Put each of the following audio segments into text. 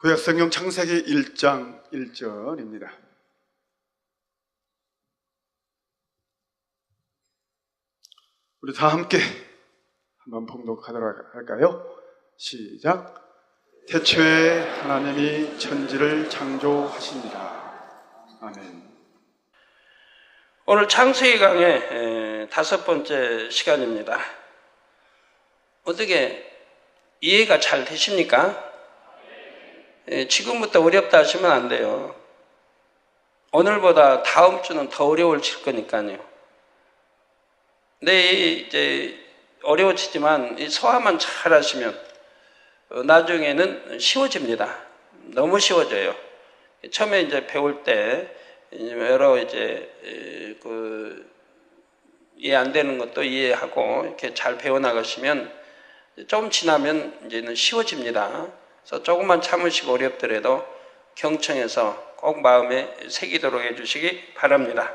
구약성경 창세기 1장 1절입니다. 우리 다 함께 한번 봉독하도록 할까요? 시작. 태초에 하나님이 천지를 창조하십니다. 아멘. 오늘 창세기 강의 5번째 시간입니다. 어떻게 이해가 잘 되십니까? 지금부터 어렵다 하시면 안 돼요. 오늘보다 다음 주는 더 어려워질 거니까요. 근데 이제 어려워지지만 이 소화만 잘 하시면 나중에는 쉬워집니다. 너무 쉬워져요. 처음에 이제 배울 때 여러 이제 이해 안 되는 것도 이해하고 이렇게 잘 배워 나가시면 좀 지나면 이제는 쉬워집니다. 그래서 조금만 참으시고 어렵더라도 경청해서 꼭 마음에 새기도록 해주시기 바랍니다.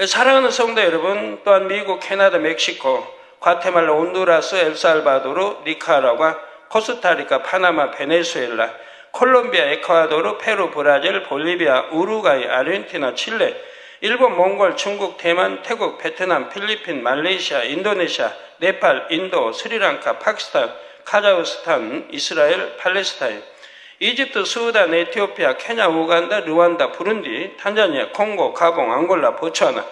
사랑하는 성도 여러분, 또한 미국, 캐나다, 멕시코, 과테말라, 온두라스, 엘살바도르, 니카라과, 코스타리카, 파나마, 베네수엘라, 콜롬비아, 에콰도르, 페루, 브라질, 볼리비아, 우루과이, 아르헨티나, 칠레, 일본, 몽골, 중국, 대만, 태국, 베트남, 필리핀, 말레이시아, 인도네시아, 네팔, 인도, 스리랑카, 파키스탄, 카자흐스탄, 이스라엘, 팔레스타인, 이집트, 수단, 에티오피아, 케냐, 우간다, 르완다, 부룬디, 탄자니아, 콩고, 가봉, 앙골라, 보츠와나,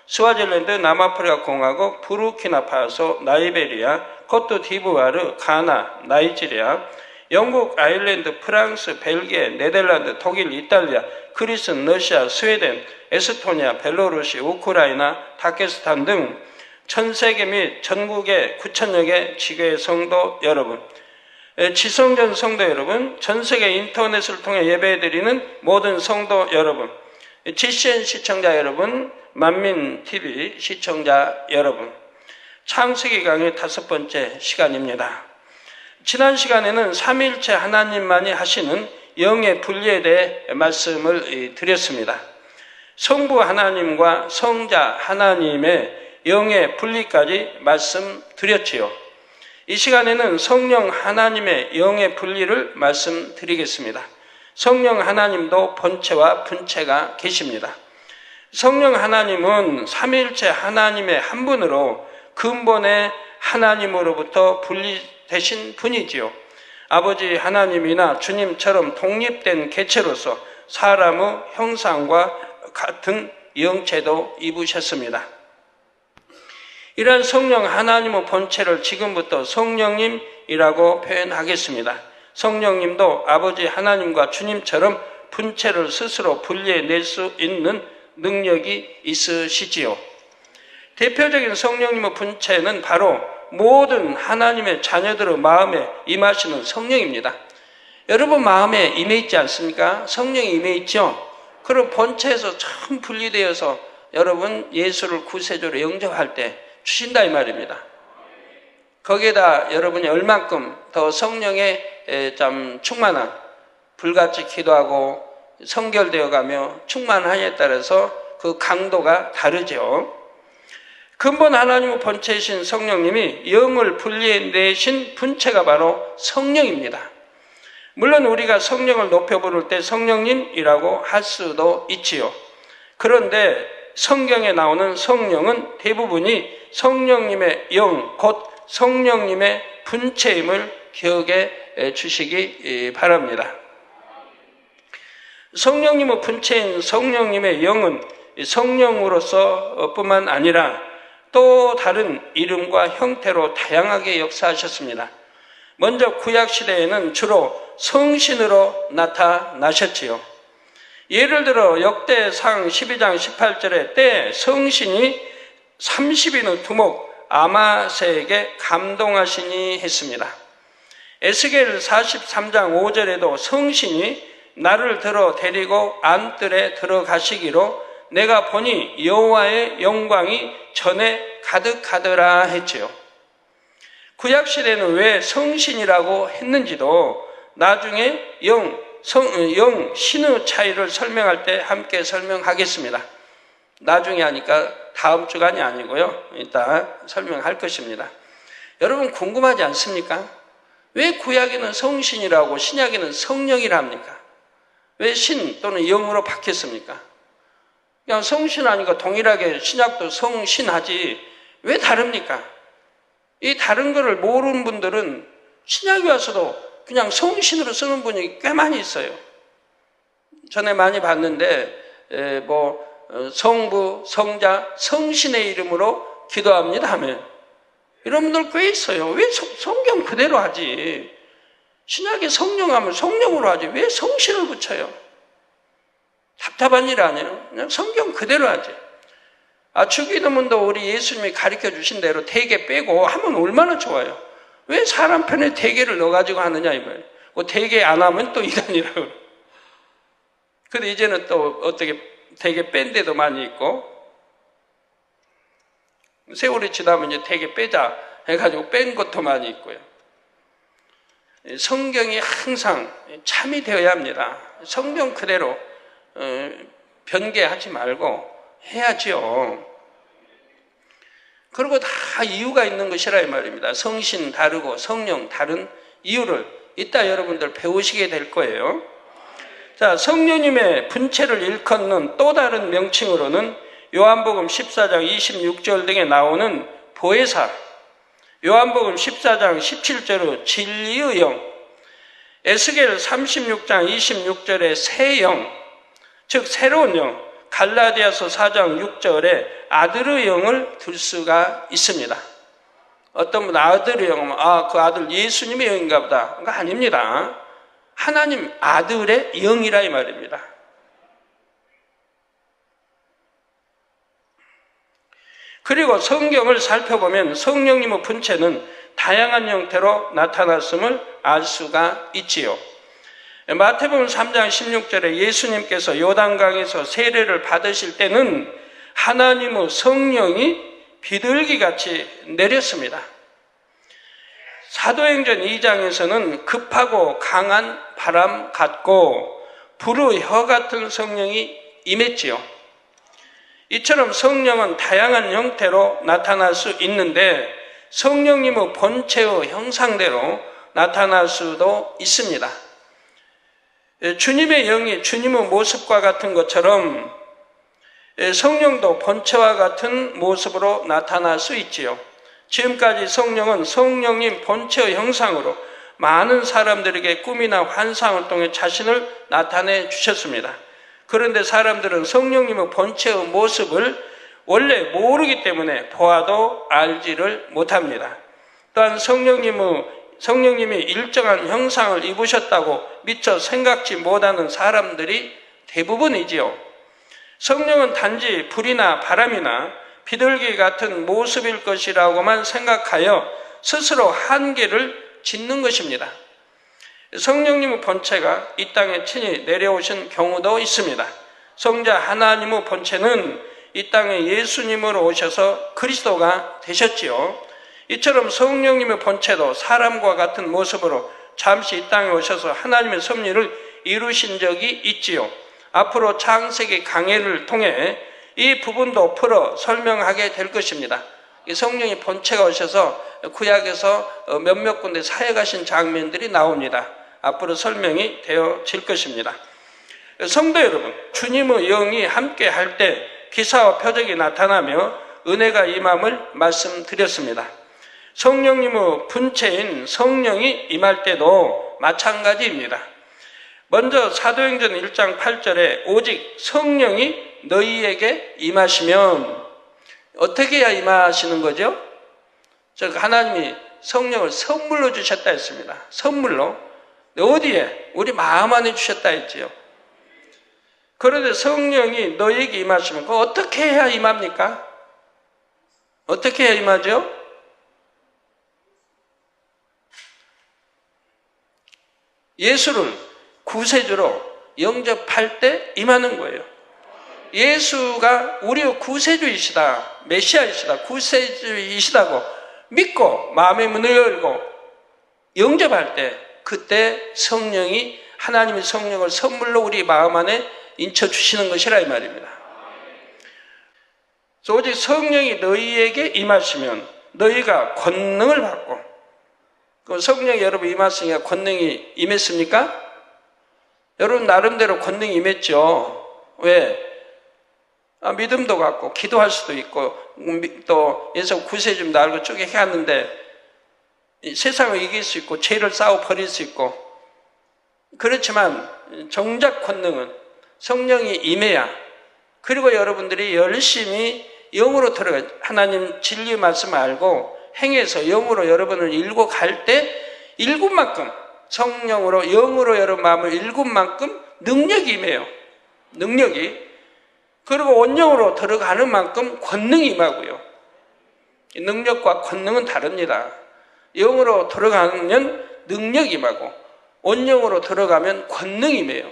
스와질랜드, 남아프리카 공화국, 부르키나파소, 나이베리아, 코트디부아르, 가나, 나이지리아, 영국, 아일랜드, 프랑스, 벨기에, 네덜란드, 독일, 이탈리아, 그리스, 러시아, 스웨덴, 에스토니아, 벨로루시, 우크라이나, 다케스탄 등 전 세계 및 전국의 9천여 개 지교의 성도 여러분, 지성전 성도 여러분, 전 세계 인터넷을 통해 예배드리는 모든 성도 여러분, GCN 시청자 여러분, 만민TV 시청자 여러분, 창세기 강의 5번째 시간입니다. 지난 시간에는 삼위일체 하나님만이 하시는 영의 분리에 대해 말씀을 드렸습니다. 성부 하나님과 성자 하나님의 영의 분리까지 말씀드렸지요. 이 시간에는 성령 하나님의 영의 분리를 말씀드리겠습니다. 성령 하나님도 본체와 분체가 계십니다. 성령 하나님은 삼위일체 하나님의 한 분으로 근본의 하나님으로부터 분리되신 분이지요. 아버지 하나님이나 주님처럼 독립된 개체로서 사람의 형상과 같은 영체도 입으셨습니다. 이러한 성령 하나님의 본체를 지금부터 성령님이라고 표현하겠습니다. 성령님도 아버지 하나님과 주님처럼 분체를 스스로 분리해낼 수 있는 능력이 있으시지요. 대표적인 성령님의 분체는 바로 모든 하나님의 자녀들의 마음에 임하시는 성령입니다. 여러분 마음에 임해 있지 않습니까? 성령이 임해 있죠? 그럼 본체에서 처음 분리되어서 여러분 예수를 구세주로 영접할 때 주신다 이 말입니다. 거기에다 여러분이 얼만큼 더 성령에 좀 충만한, 불같이 기도하고 성결되어 가며 충만하냐에 따라서 그 강도가 다르죠. 근본 하나님의 본체이신 성령님이 영을 분리해내신 분체가 바로 성령입니다. 물론 우리가 성령을 높여 부를 때 성령님이라고 할 수도 있지요. 그런데 성경에 나오는 성령은 대부분이 성령님의 영, 곧 성령님의 분체임을 기억해 주시기 바랍니다. 성령님의 분체인 성령님의 영은 성령으로서 뿐만 아니라 또 다른 이름과 형태로 다양하게 역사하셨습니다. 먼저 구약시대에는 주로 성신으로 나타나셨지요. 예를 들어 역대상 12장 18절에 때 성신이 30인의 두목 아마세에게 감동하시니 했습니다. 에스겔 43장 5절에도 성신이 나를 들어 데리고 안뜰에 들어가시기로 내가 보니 여호와의 영광이 전에 가득하더라 했지요. 구약시대는 왜 성신이라고 했는지도 나중에 영, 신의 차이를 설명할 때 함께 설명하겠습니다. 나중에 하니까 다음 주간이 아니고요. 이따 설명할 것입니다. 여러분 궁금하지 않습니까? 왜 구약에는 성신이라고 신약에는 성령이라 합니까? 왜 신 또는 영으로 바뀌었습니까? 그냥 성신하니까 동일하게 신약도 성신하지 왜 다릅니까? 이 다른 거를 모르는 분들은 신약에 와서도 그냥 성신으로 쓰는 분이 꽤 많이 있어요. 전에 많이 봤는데 성부, 성자, 성신의 이름으로 기도합니다 하면 이런 분들 꽤 있어요. 왜 성경 그대로 하지? 신약에 성령하면 성령으로 하지 왜 성신을 붙여요? 답답한 일 아니에요? 그냥 성경 그대로 하지. 주기도문도 우리 예수님이 가르쳐 주신 대로 대개 빼고 하면 얼마나 좋아요. 왜 사람 편에 대개를 넣어가지고 하느냐 이 말이에요. 대개 안 하면 또 이단이라고 그래요. 근데 이제는 또 어떻게 대개 뺀 데도 많이 있고 세월이 지나면 이제 대개 빼자 해가지고 뺀 것도 많이 있고요. 성경이 항상 참이 되어야 합니다. 성경 그대로 변개하지 말고 해야지요. 그리고 다 이유가 있는 것이라 이 말입니다. 성신 다르고 성령 다른 이유를 이따 여러분들 배우시게 될 거예요. 자, 성령님의 분체를 일컫는 또 다른 명칭으로는 요한복음 14장 26절 등에 나오는 보혜사, 요한복음 14장 17절의 진리의 영, 에스겔 36장 26절의 새 영, 즉 새로운 영, 갈라디아서 4장 6절에 아들의 영을 들 수가 있습니다. 어떤 분 아들의 영은 그 아들 예수님의 영인가 보다. 그거 아닙니다. 하나님 아들의 영이라 이 말입니다. 그리고 성경을 살펴보면 성령님의 분체는 다양한 형태로 나타났음을 알 수가 있지요. 마태복음 3장 16절에 예수님께서 요단강에서 세례를 받으실 때는 하나님의 성령이 비둘기같이 내렸습니다. 사도행전 2장에서는 급하고 강한 바람 같고 불의 혀 같은 성령이 임했지요. 이처럼 성령은 다양한 형태로 나타날 수 있는데 성령님의 본체의 형상대로 나타날 수도 있습니다. 주님의 영이 주님의 모습과 같은 것처럼 성령도 본체와 같은 모습으로 나타날 수 있지요. 지금까지 성령은 성령님 본체의 형상으로 많은 사람들에게 꿈이나 환상을 통해 자신을 나타내 주셨습니다. 그런데 사람들은 성령님의 본체의 모습을 원래 모르기 때문에 보아도 알지를 못합니다. 또한 성령님이 일정한 형상을 입으셨다고 미처 생각지 못하는 사람들이 대부분이지요. 성령은 단지 불이나 바람이나 비둘기 같은 모습일 것이라고만 생각하여 스스로 한계를 짓는 것입니다. 성령님의 본체가 이 땅에 친히 내려오신 경우도 있습니다. 성자 하나님의 본체는 이 땅에 예수님으로 오셔서 그리스도가 되셨지요. 이처럼 성령님의 본체도 사람과 같은 모습으로 잠시 이 땅에 오셔서 하나님의 섭리를 이루신 적이 있지요. 앞으로 창세기 강해를 통해 이 부분도 풀어 설명하게 될 것입니다. 성령이 본체가 오셔서 구약에서 몇몇 군데 사역하신 장면들이 나옵니다. 앞으로 설명이 되어질 것입니다. 성도 여러분, 주님의 영이 함께 할 때 기사와 표적이 나타나며 은혜가 임함을 말씀드렸습니다. 성령님의 분체인 성령이 임할 때도 마찬가지입니다. 먼저 사도행전 1장 8절에 오직 성령이 너희에게 임하시면 어떻게 해야 임하시는 거죠? 즉 하나님이 성령을 선물로 주셨다 했습니다. 선물로. 어디에? 우리 마음 안에 주셨다 했지요. 그런데 성령이 너희에게 임하시면 그거 어떻게 해야 임합니까? 어떻게 해야 임하죠? 예수를 구세주로 영접할 때 임하는 거예요. 예수가 우리의 구세주이시다, 메시아이시다, 구세주이시다고 믿고 마음의 문을 열고 영접할 때 그때 성령이 하나님의 성령을 선물로 우리 마음 안에 인쳐주시는 것이라 이 말입니다. 오직 성령이 너희에게 임하시면 너희가 권능을 받고 그럼 성령이 여러분 임하시니까 권능이 임했습니까? 여러분 나름대로 권능이 임했죠. 왜? 믿음도 갖고 기도할 수도 있고 또 예수 구세주님도 알고 쭉 해왔는데 세상을 이길 수 있고 죄를 싸워 버릴 수 있고, 그렇지만 정작 권능은 성령이 임해야, 그리고 여러분들이 열심히 영으로 들어가 하나님 진리 말씀 알고 행해서 영으로 여러분을 일고 갈 때 일군 만큼 성령으로 영으로 여러분 마음을 일군 만큼 능력이 임해요. 능력이. 그리고 원령으로 들어가는 만큼 권능이 임하고요. 능력과 권능은 다릅니다. 영으로 들어가면 능력이 임하고 원령으로 들어가면 권능이 임해요.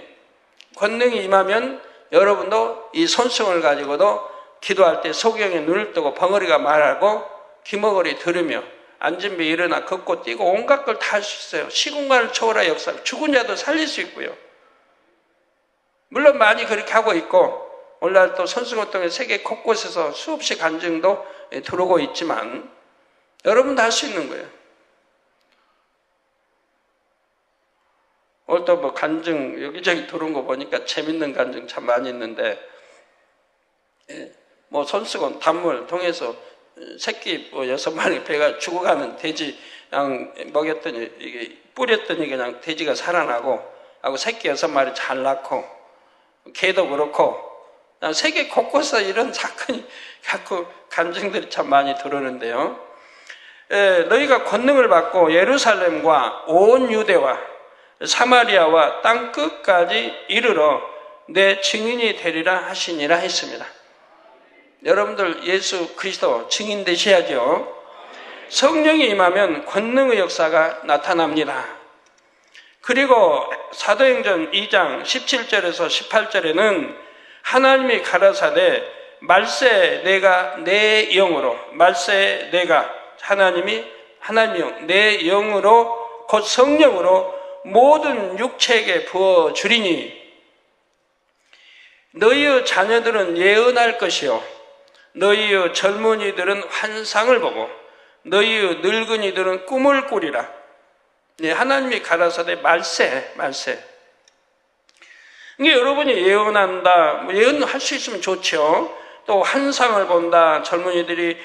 권능이 임하면 여러분도 이 손성을 가지고도 기도할 때 소경에 눈을 뜨고 벙어리가 말하고 귀머거리 들으며 앉은 배 일어나 걷고 뛰고 온갖 걸 다 할 수 있어요. 시공간을 초월한 역사, 죽은 자도 살릴 수 있고요. 물론 많이 그렇게 하고 있고 오늘날 또 선수活동에 세계 곳곳에서 수없이 간증도 들어오고 있지만 여러분도 할 수 있는 거예요. 오늘 또 뭐 간증 여기저기 들어온 거 보니까 재밌는 간증 참 많이 있는데, 뭐 손수건 단물 통해서 새끼 뭐 6마리 배가 죽어가는 돼지 양 먹였더니 이게 뿌렸더니 그냥 돼지가 살아나고 하고 새끼 6마리 잘 낳고, 개도 그렇고 세계 곳곳에서 이런 사건이 자꾸 간증들이 참 많이 들어오는데요. 너희가 권능을 받고 예루살렘과 온 유대와 사마리아와 땅 끝까지 이르러 내 증인이 되리라 하시니라 했습니다. 여러분들 예수 그리스도 증인 되셔야죠. 성령이 임하면 권능의 역사가 나타납니다. 그리고 사도행전 2장 17절에서 18절에는 하나님이 가라사대 말세 내가 내 영으로, 말세 내가 하나님이 영, 내 영으로 곧 성령으로 모든 육체에게 부어주리니 너희의 자녀들은 예언할 것이요 너희의 젊은이들은 환상을 보고 너희의 늙은이들은 꿈을 꾸리라. 하나님이 가라사대 말세. 그러니까 여러분이 예언한다, 예언할 수 있으면 좋죠. 또 환상을 본다, 젊은이들이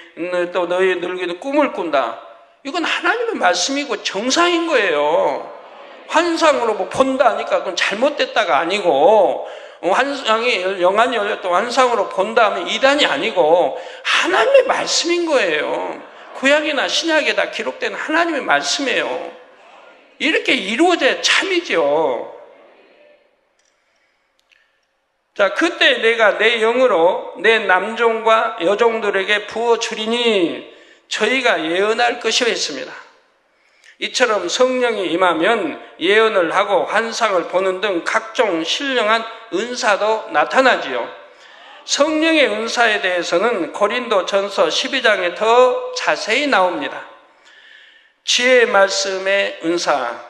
또 너희 늙은이들 꿈을 꾼다. 이건 하나님의 말씀이고 정상인 거예요. 환상으로 뭐 본다 하니까 그건 잘못됐다가 아니고, 환상이 영안이 열렸다 환상으로 본다 하면 이단이 아니고 하나님의 말씀인 거예요. 구약이나 신약에 다 기록된 하나님의 말씀이에요. 이렇게 이루어져야 참이죠. 자, 그때 내가 내 영으로 내 남종과 여종들에게 부어주리니 저희가 예언할 것이라 했습니다. 이처럼 성령이 임하면 예언을 하고 환상을 보는 등 각종 신령한 은사도 나타나지요. 성령의 은사에 대해서는 고린도전서 12장에 더 자세히 나옵니다. 지혜의 말씀의 은사,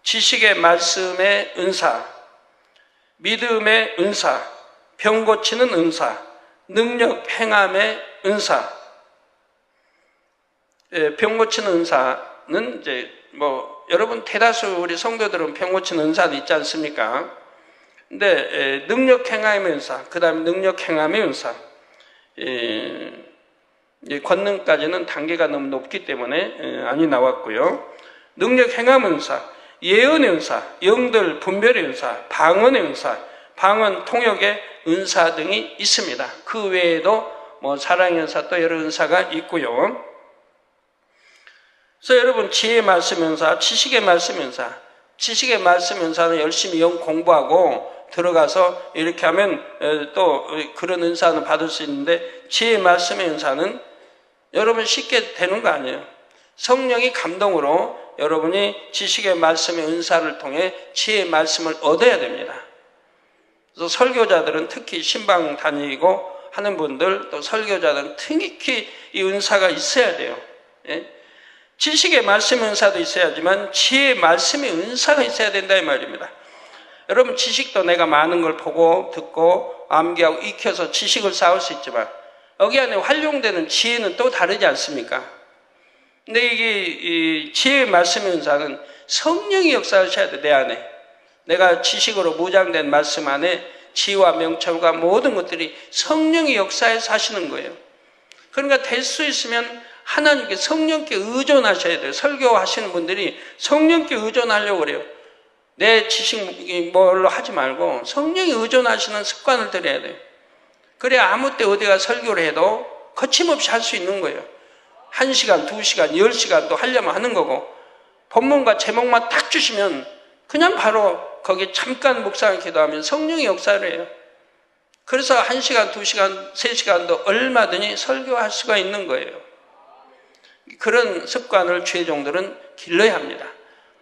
지식의 말씀의 은사, 믿음의 은사, 병 고치는 은사, 능력 행함의 은사. 병 고치는 은사는 이제 뭐 여러분 대다수 우리 성도들은 병 고치는 은사도 있지 않습니까? 근데 능력 행함의 은사, 그다음에 능력 행함의 은사, 권능까지는 단계가 너무 높기 때문에 아니 나왔고요. 능력 행함 은사, 예언의 은사, 영들 분별의 은사, 방언의 은사, 방언 통역의 은사 등이 있습니다. 그 외에도 뭐 사랑의 은사 또 여러 은사가 있고요. 그래서 여러분 지혜의 말씀 은사, 지식의 말씀 은사, 지식의 말씀 은사는 열심히 영 공부하고 들어가서 이렇게 하면 또 그런 은사는 받을 수 있는데, 지혜의 말씀의 은사는 여러분 쉽게 되는 거 아니에요. 성령이 감동으로 여러분이 지식의 말씀의 은사를 통해 지혜의 말씀을 얻어야 됩니다. 그래서 설교자들은 특히 신방 다니고 하는 분들, 또 설교자들은 특히 이 은사가 있어야 돼요. 예? 지식의 말씀의 은사도 있어야지만 지혜의 말씀의 은사가 있어야 된다 이 말입니다. 여러분 지식도 내가 많은 걸 보고 듣고 암기하고 익혀서 지식을 쌓을 수 있지만 여기 안에 활용되는 지혜는 또 다르지 않습니까? 근데 이게 이 지혜의 말씀 은사는 성령이 역사하셔야 돼, 내 안에. 내가 지식으로 무장된 말씀 안에 지혜와 명철과 모든 것들이 성령이 역사해서 하시는 거예요. 그러니까 될 수 있으면 하나님께 성령께 의존하셔야 돼요. 설교하시는 분들이 성령께 의존하려고 그래요. 내 지식 뭘로 하지 말고 성령에 의존하시는 습관을 들여야 돼요. 그래야 아무 때 어디가 설교를 해도 거침없이 할 수 있는 거예요. 1시간, 2시간, 10시간도 하려면 하는 거고, 본문과 제목만 딱 주시면 그냥 바로 거기 잠깐 묵상을 기도하면 성령의 역사를 해요. 그래서 1시간, 2시간, 3시간도 얼마든지 설교할 수가 있는 거예요. 그런 습관을 주의 종들은 길러야 합니다.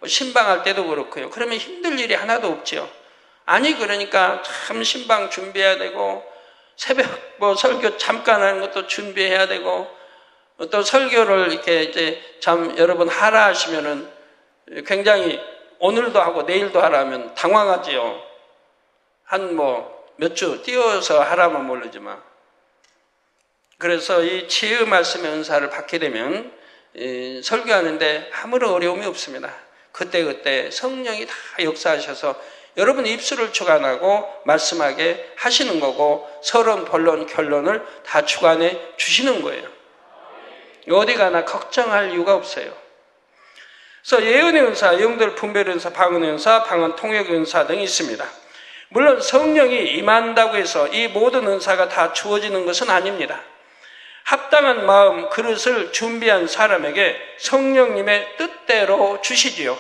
신방할 때도 그렇고요. 그러면 힘들 일이 하나도 없지요. 아니, 그러니까 참 신방 준비해야 되고, 새벽 설교 잠깐 하는 것도 준비해야 되고, 또 설교를 이렇게 이제 참 여러분 하라 하시면은 굉장히 오늘도 하고 내일도 하라면 당황하지요. 한 몇 주 띄워서 하라면 모르지만. 그래서 이 지혜의 말씀의 은사를 받게 되면 설교하는데 아무런 어려움이 없습니다. 그때그때 성령이 다 역사하셔서 여러분 입술을 주관하고 말씀하게 하시는 거고, 서론, 본론, 결론을 다 주관해 주시는 거예요. 어디 가나 걱정할 이유가 없어요. 그래서 예언의 은사, 영들 분별의 은사, 방언의 은사, 방언 통역의 은사 등이 있습니다. 물론 성령이 임한다고 해서 이 모든 은사가 다 주어지는 것은 아닙니다. 합당한 마음, 그릇을 준비한 사람에게 성령님의 뜻대로 주시지요.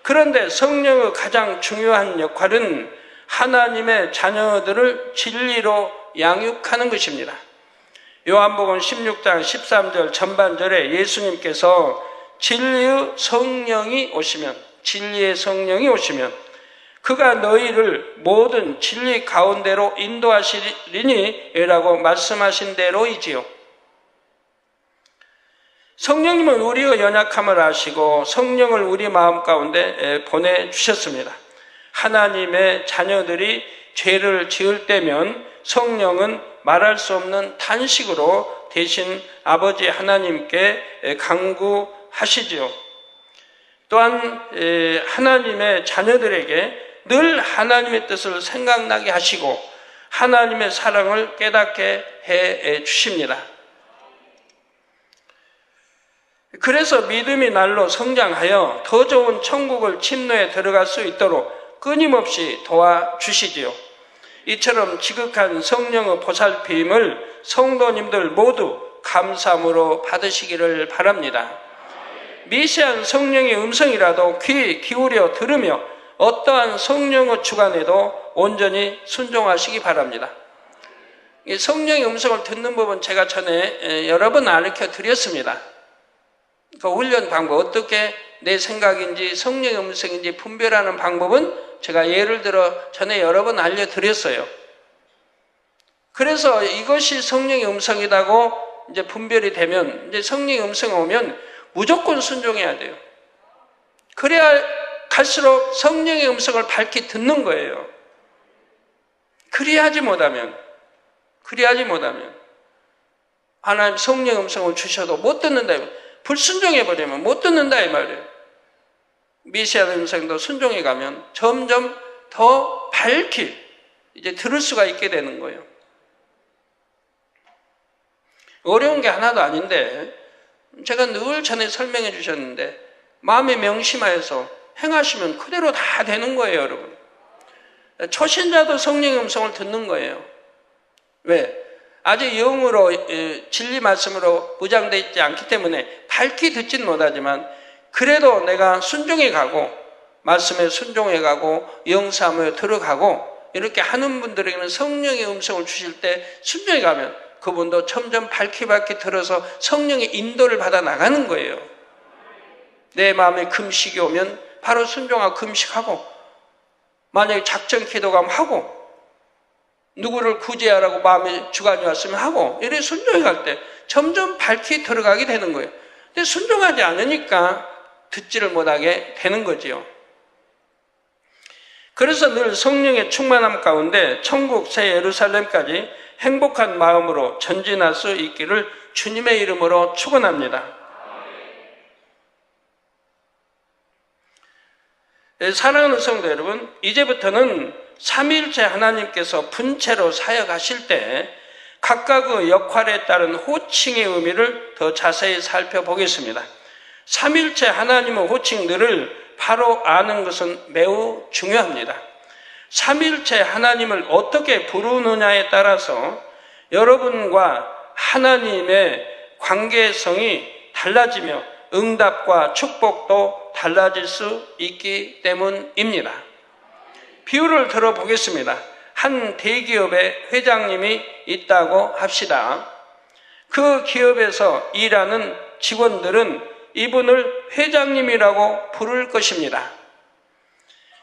그런데 성령의 가장 중요한 역할은 하나님의 자녀들을 진리로 양육하는 것입니다. 요한복음 16장 13절 전반절에 예수님께서 진리의 성령이 오시면, 진리의 성령이 오시면 그가 너희를 모든 진리 가운데로 인도하시리니 라고 말씀하신 대로이지요. 성령님은 우리의 연약함을 아시고 성령을 우리 마음 가운데 보내주셨습니다. 하나님의 자녀들이 죄를 지을 때면 성령은 말할 수 없는 탄식으로 대신 아버지 하나님께 간구하시지요. 또한 하나님의 자녀들에게 늘 하나님의 뜻을 생각나게 하시고 하나님의 사랑을 깨닫게 해 주십니다. 그래서 믿음이 날로 성장하여 더 좋은 천국을 침노에 들어갈 수 있도록 끊임없이 도와주시지요. 이처럼 지극한 성령의 보살핌을 성도님들 모두 감사함으로 받으시기를 바랍니다. 미세한 성령의 음성이라도 귀 기울여 들으며 어떠한 성령의 주관에도 온전히 순종하시기 바랍니다. 성령의 음성을 듣는 법은 제가 전에 여러 번 가르쳐 드렸습니다. 그 훈련 방법, 어떻게 내 생각인지 성령의 음성인지 분별하는 방법은 제가 예를 들어 전에 여러 번 알려드렸어요. 그래서 이것이 성령의 음성이라고 이제 분별이 되면, 이제 성령의 음성이 오면 무조건 순종해야 돼요. 그래야 갈수록 성령의 음성을 밝히 듣는 거예요. 그리하지 못하면 하나님 성령의 음성을 주셔도 못 듣는다, 불순종해버리면 못 듣는다 이 말이에요. 미세한 음성도 순종해가면 점점 더 밝히 이제 들을 수가 있게 되는 거예요. 어려운 게 하나도 아닌데, 제가 늘 전에 설명해 주셨는데 마음에 명심하여서 행하시면 그대로 다 되는 거예요, 여러분. 초신자도 성령의 음성을 듣는 거예요. 왜? 아직 영으로 진리 말씀으로 무장되어 있지 않기 때문에 밝히 듣지는 못하지만, 그래도 내가 순종해 가고 말씀에 순종해 가고 영사함에 들어가고 이렇게 하는 분들에게는 성령의 음성을 주실 때 순종해 가면 그분도 점점 밝히 들어서 성령의 인도를 받아 나가는 거예요. 내 마음에 금식이 오면 바로 순종하고 금식하고, 만약에 작전 기도가 하고, 누구를 구제하라고 마음에 주관이 왔으면 하고, 이래 순종해 갈 때 점점 밝히 들어가게 되는 거예요. 근데 순종하지 않으니까 듣지를 못하게 되는 거지요. 그래서 늘 성령의 충만함 가운데 천국 새 예루살렘까지 행복한 마음으로 전진할 수 있기를 주님의 이름으로 축원합니다. 사랑하는 성도 여러분, 이제부터는 삼위일체 하나님께서 분체로 사역하실 때 각각의 역할에 따른 호칭의 의미를 더 자세히 살펴보겠습니다. 삼위일체 하나님의 호칭들을 바로 아는 것은 매우 중요합니다. 삼위일체 하나님을 어떻게 부르느냐에 따라서 여러분과 하나님의 관계성이 달라지며 응답과 축복도 달라질 수 있기 때문입니다. 비유를 들어보겠습니다. 한 대기업의 회장님이 있다고 합시다. 그 기업에서 일하는 직원들은 이분을 회장님이라고 부를 것입니다.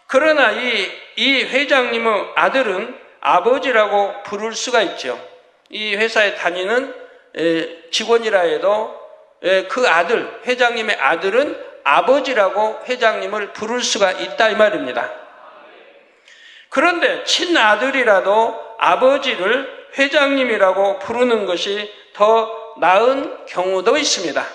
그러나 이 회장님의 아들은 아버지라고 부를 수가 있죠. 이 회사에 다니는 직원이라 해도 그 아들, 회장님의 아들은 아버지라고 회장님을 부를 수가 있다 이 말입니다. 그런데 친아들이라도 아버지를 회장님이라고 부르는 것이 더 나은 경우도 있습니다.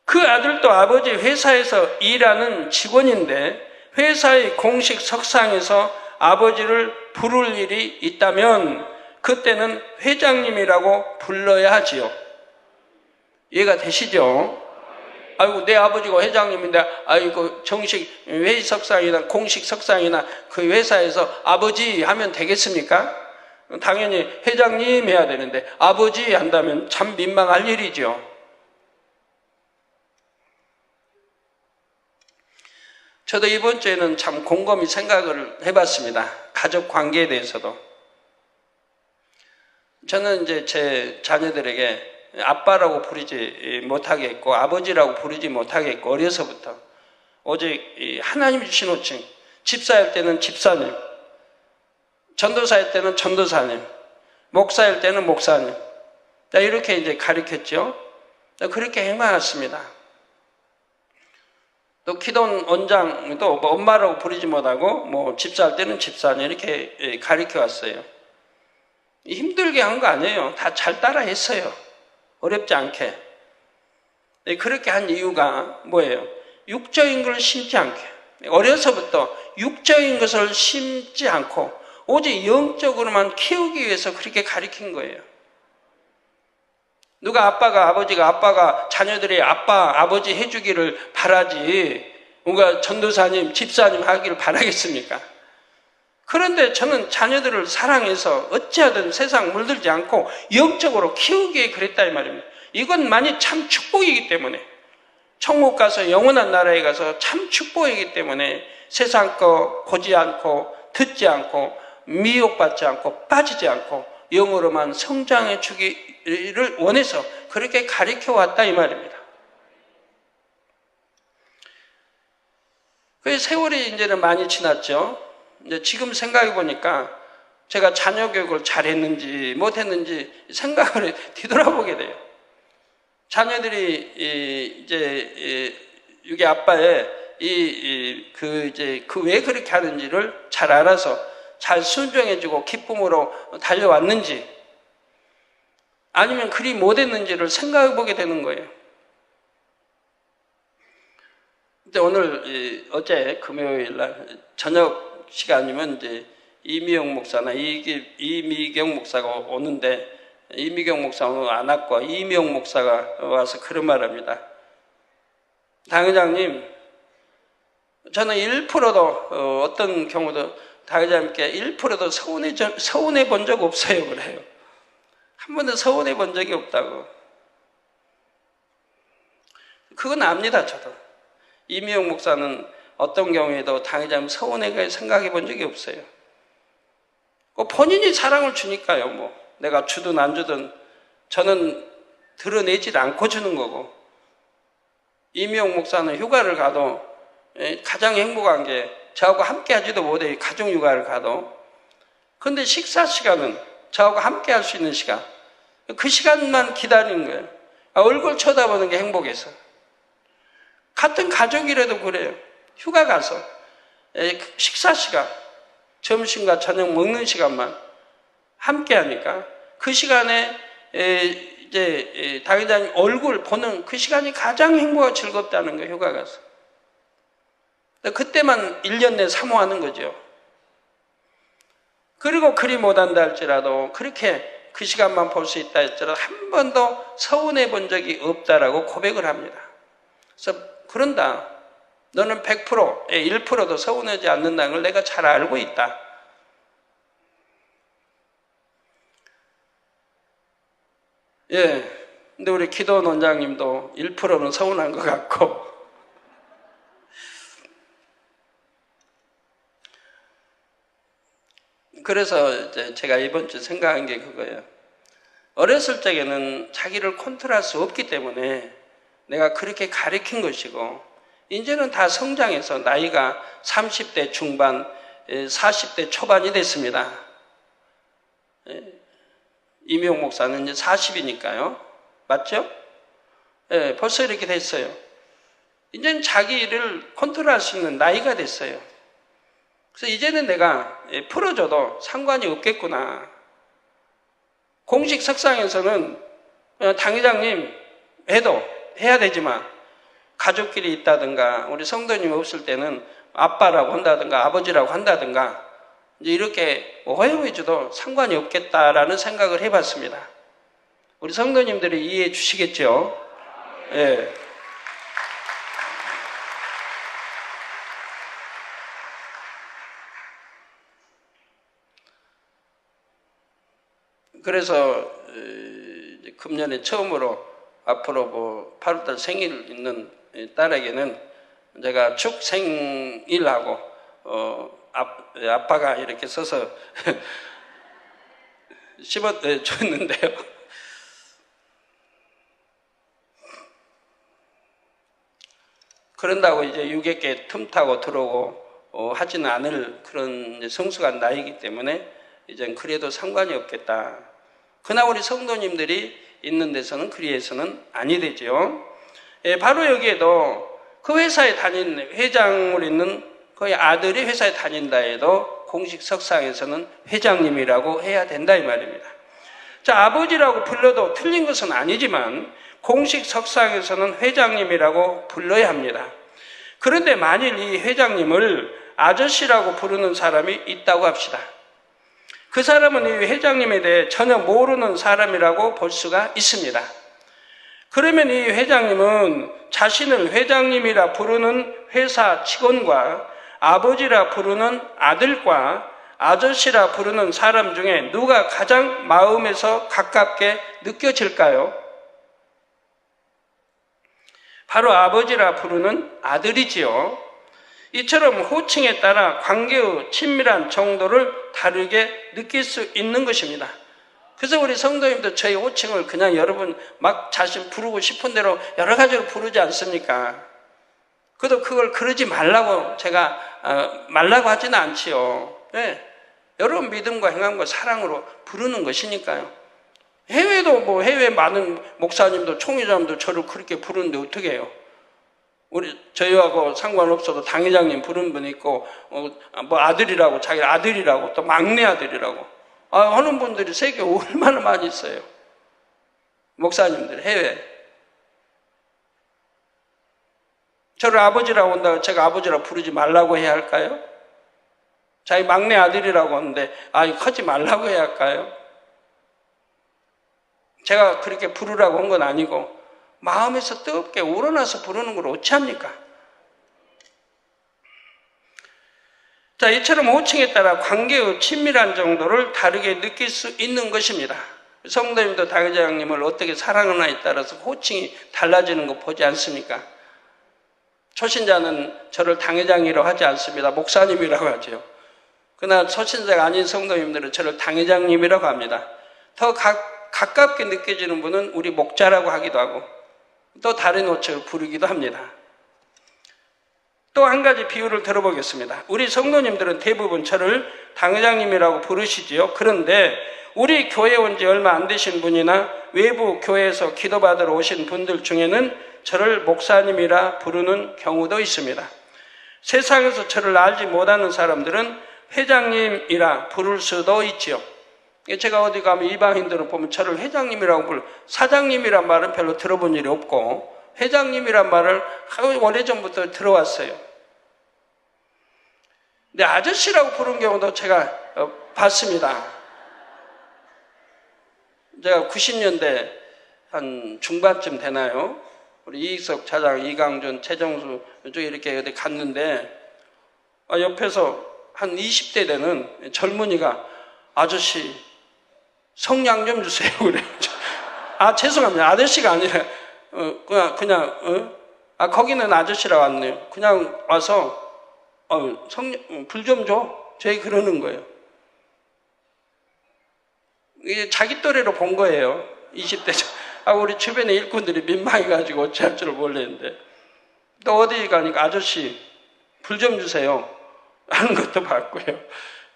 그 아들도 아버지 회사에서 일하는 직원인데 회사의 공식 석상에서 아버지를 부를 일이 있다면 그때는 회장님이라고 불러야 하지요. 이해가 되시죠? 아이고, 내 아버지가 회장님인데, 아이고, 정식 회의 석상이나 공식 석상이나 그 회사에서 아버지 하면 되겠습니까? 당연히 회장님 해야 되는데, 아버지 한다면 참 민망할 일이죠. 저도 이번 주에는 참 곰곰이 생각을 해봤습니다. 가족 관계에 대해서도. 저는 이제 제 자녀들에게 아빠라고 부르지 못하겠고 아버지라고 부르지 못하겠고 어려서부터 오직 하나님 주신 호칭, 집사일 때는 집사님, 전도사일 때는 전도사님, 목사일 때는 목사님, 이렇게 이제 가르쳤죠. 그렇게 행해왔습니다. 또 기도원 원장도 뭐 엄마라고 부르지 못하고 뭐 집사할 때는 집사님 이렇게 가르쳐왔어요. 힘들게 한 거 아니에요. 다 잘 따라 했어요. 어렵지 않게. 그렇게 한 이유가 뭐예요? 육적인 걸 심지 않게. 어려서부터 육적인 것을 심지 않고 오직 영적으로만 키우기 위해서 그렇게 가르친 거예요. 누가 아빠가 자녀들이 아빠, 아버지 해주기를 바라지 누가 전도사님, 집사님 하기를 바라겠습니까? 그런데 저는 자녀들을 사랑해서 어찌하든 세상 물들지 않고 영적으로 키우기에 그랬다 이 말입니다. 이것만이 참 축복이기 때문에 천국 가서 영원한 나라에 가서 참 축복이기 때문에 세상 거 보지 않고 듣지 않고 미혹받지 않고 빠지지 않고 영으로만 성장해 주기를 원해서 그렇게 가르쳐 왔다 이 말입니다. 그 세월이 이제는 많이 지났죠. 이제 지금 생각해 보니까 제가 자녀 교육을 잘했는지 못했는지 생각을 뒤돌아보게 돼요. 자녀들이 이제 이게 아빠의 그 왜 그렇게 하는지를 잘 알아서 잘 순종해주고 기쁨으로 달려왔는지 아니면 그리 못했는지를 생각해 보게 되는 거예요. 근데 오늘 어제 금요일 날 저녁 시간이면 이제 이미영 목사나 이미경 목사가 오는데 이미경 목사는 오늘 안 왔고 이미영 목사가 와서 그런 말합니다. 당회장님, 저는 1%도 어떤 경우도 당회장님께 1%도 서운해 본 적 없어요. 그래요. 한 번도 서운해 본 적이 없다고. 그건 압니다. 저도. 이미영 목사는 어떤 경우에도 당회장님 서운하게 생각해 본 적이 없어요. 본인이 사랑을 주니까요. 뭐 내가 주든 안 주든 저는 드러내질 않고 주는 거고 이미영 목사는 휴가를 가도 가장 행복한 게 저하고 함께 하지도 못해 가족 휴가를 가도 그런데 식사 시간은 저하고 함께 할 수 있는 시간 그 시간만 기다리는 거예요. 얼굴 쳐다보는 게 행복해서 같은 가족이라도 그래요. 휴가 가서 식사 시간, 점심과 저녁 먹는 시간만 함께 하니까 그 시간에 이제 당회장님 얼굴 보는 그 시간이 가장 행복하고 즐겁다는 거예요. 휴가 가서. 그때만 1년 내 사모하는 거죠. 그리고 그리 못한다 할지라도 그렇게 그 시간만 볼 수 있다 할지라도 한 번도 서운해 본 적이 없다라고 고백을 합니다. 그래서 그런다. 너는 100%, 1%도 서운하지 않는다는 걸 내가 잘 알고 있다. 예. 근데 우리 기도원 원장님도 1%는 서운한 것 같고. 그래서 이제 제가 이번 주 생각한 게 그거예요. 어렸을 적에는 자기를 컨트롤할 수 없기 때문에 내가 그렇게 가르친 것이고, 이제는 다 성장해서 나이가 30대 중반, 40대 초반이 됐습니다. 이명 목사는 이제 40이니까요. 맞죠? 예, 벌써 이렇게 됐어요. 이제는 자기를 컨트롤할 수 있는 나이가 됐어요. 그래서 이제는 내가 풀어줘도 상관이 없겠구나. 공식 석상에서는 당회장님 해도 해야 되지만 가족끼리 있다든가 우리 성도님 없을 때는 아빠라고 한다든가 아버지라고 한다든가 이제 이렇게 허용해줘도 상관이 없겠다라는 생각을 해봤습니다. 우리 성도님들이 이해해 주시겠죠? 예. 그래서 금년에 처음으로 앞으로 뭐 8월달 생일 있는 딸에게는 제가 축 생일하고 아빠가 이렇게 써서 줬는데요. 그런다고 이제 유객계 틈타고 들어오고 하지는 않을 그런 성숙한 나이이기 때문에 이젠 그래도 상관이 없겠다. 그러나 우리 성도님들이 있는 데서는 그리해서는 아니 되죠. 예, 바로 여기에도 그 회사에 다니는 회장으로 있는 거의 아들이 회사에 다닌다 해도 공식 석상에서는 회장님이라고 해야 된다 이 말입니다. 자, 아버지라고 불러도 틀린 것은 아니지만 공식 석상에서는 회장님이라고 불러야 합니다. 그런데 만일 이 회장님을 아저씨라고 부르는 사람이 있다고 합시다. 그 사람은 이 회장님에 대해 전혀 모르는 사람이라고 볼 수가 있습니다. 그러면 이 회장님은 자신을 회장님이라 부르는 회사 직원과 아버지라 부르는 아들과 아저씨라 부르는 사람 중에 누가 가장 마음에서 가깝게 느껴질까요? 바로 아버지라 부르는 아들이지요. 이처럼 호칭에 따라 관계의 친밀한 정도를 다르게 느낄 수 있는 것입니다. 그래서 우리 성도님도 저희 호칭을 그냥 여러분 막 자신 부르고 싶은 대로 여러 가지로 부르지 않습니까? 그래도 그걸 그러지 말라고 제가 말라고 하지는 않지요. 네. 여러분 믿음과 행함과 사랑으로 부르는 것이니까요. 해외도 뭐 해외 많은 목사님도 총회장님도 저를 그렇게 부르는데 어떻게 해요? 저희하고 상관없어도 당회장님 부르는 분 있고, 뭐 아들이라고, 자기 아들이라고, 또 막내 아들이라고. 하는 분들이 세계 얼마나 많이 있어요. 목사님들, 해외. 저를 아버지라고 한다고 제가 아버지라고 부르지 말라고 해야 할까요? 자기 막내 아들이라고 하는데, 하지 말라고 해야 할까요? 제가 그렇게 부르라고 한 건 아니고, 마음에서 뜨겁게 우러나서 부르는 걸 어찌합니까? 자, 이처럼 호칭에 따라 관계의 친밀한 정도를 다르게 느낄 수 있는 것입니다. 성도님도 당회장님을 어떻게 사랑하느냐에 따라서 호칭이 달라지는 거 보지 않습니까? 초신자는 저를 당회장이라고 하지 않습니다. 목사님이라고 하죠. 그러나 초신자가 아닌 성도님들은 저를 당회장님이라고 합니다. 더 가깝게 느껴지는 분은 우리 목자라고 하기도 하고 또 다른 호칭을 부르기도 합니다. 또 한 가지 비유를 들어보겠습니다. 우리 성도님들은 대부분 저를 당회장님이라고 부르시지요. 그런데 우리 교회 온 지 얼마 안 되신 분이나 외부 교회에서 기도받으러 오신 분들 중에는 저를 목사님이라 부르는 경우도 있습니다. 세상에서 저를 알지 못하는 사람들은 회장님이라 부를 수도 있지요. 제가 어디 가면 이방인들을 보면 저를 회장님이라고 불러, 사장님이란 말은 별로 들어본 일이 없고 회장님이란 말을 오래전부터 들어왔어요. 근데 아저씨라고 부른 경우도 제가 봤습니다. 제가 90년대 한 중반쯤 되나요? 우리 이익석 차장, 이강준, 최정수 이쪽에 이렇게 어디 갔는데 옆에서 한 20대 되는 젊은이가 아저씨 성냥 좀 주세요. 그래요. 아, 죄송합니다. 아저씨가 아니라 그냥 거기는 아저씨라고 왔네요. 그냥 와서 불 좀 줘. 저희 그러는 거예요. 이게 자기 또래로 본 거예요. 20대. 우리 주변에 일꾼들이 민망해가지고 어찌할 줄을 몰랐는데. 또 어디 가니까 아저씨, 불 좀 주세요. 하는 것도 봤고요.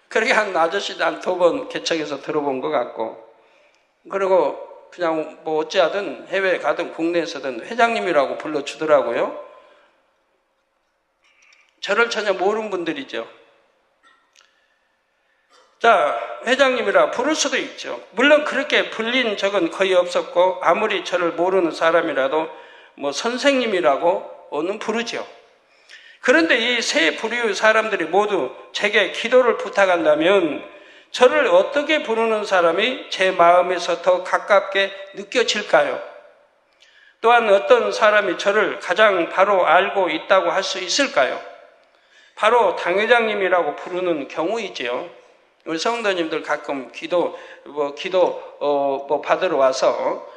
그렇게 한 아저씨도 한 2번 개척해서 들어본 것 같고. 그리고 그냥 뭐 어찌하든 해외에 가든 국내에서든 회장님이라고 불러주더라고요. 저를 전혀 모르는 분들이죠. 자, 회장님이라 부를 수도 있죠. 물론 그렇게 불린 적은 거의 없었고 아무리 저를 모르는 사람이라도 뭐 선생님이라고는 부르죠. 그런데 이 세 부류의 사람들이 모두 제게 기도를 부탁한다면 저를 어떻게 부르는 사람이 제 마음에서 더 가깝게 느껴질까요? 또한 어떤 사람이 저를 가장 바로 알고 있다고 할 수 있을까요? 바로 당회장님이라고 부르는 경우이지요. 우리 성도님들 가끔 기도 받으러 와서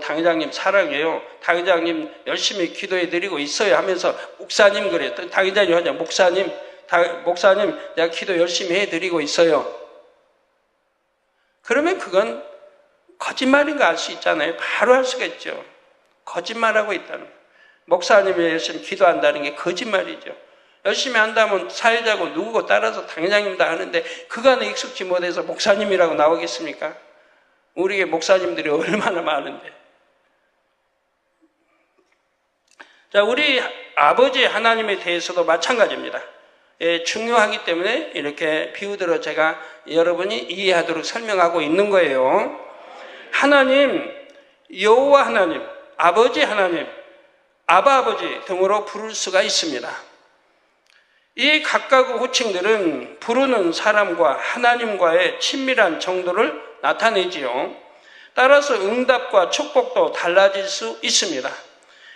당회장님 사랑해요. 당회장님 열심히 기도해 드리고 있어요 하면서 목사님 그래요. 당회장님 하냐 목사님 내가 기도 열심히 해 드리고 있어요. 그러면 그건 거짓말인 거 알 수 있잖아요. 바로 알 수가 있죠. 거짓말하고 있다는 거예요. 목사님이 열심히 기도한다는 게 거짓말이죠. 열심히 한다면 사회자고 누구고 따라서 당회장님도 하는데 그간에 익숙지 못해서 목사님이라고 나오겠습니까? 우리의 목사님들이 얼마나 많은데. 자, 우리 아버지 하나님에 대해서도 마찬가지입니다. 중요하기 때문에 이렇게 비유들어 제가 여러분이 이해하도록 설명하고 있는 거예요. 하나님, 여호와 하나님, 아버지 하나님, 아버지 등으로 부를 수가 있습니다. 이 각각의 호칭들은 부르는 사람과 하나님과의 친밀한 정도를 나타내지요. 따라서 응답과 축복도 달라질 수 있습니다.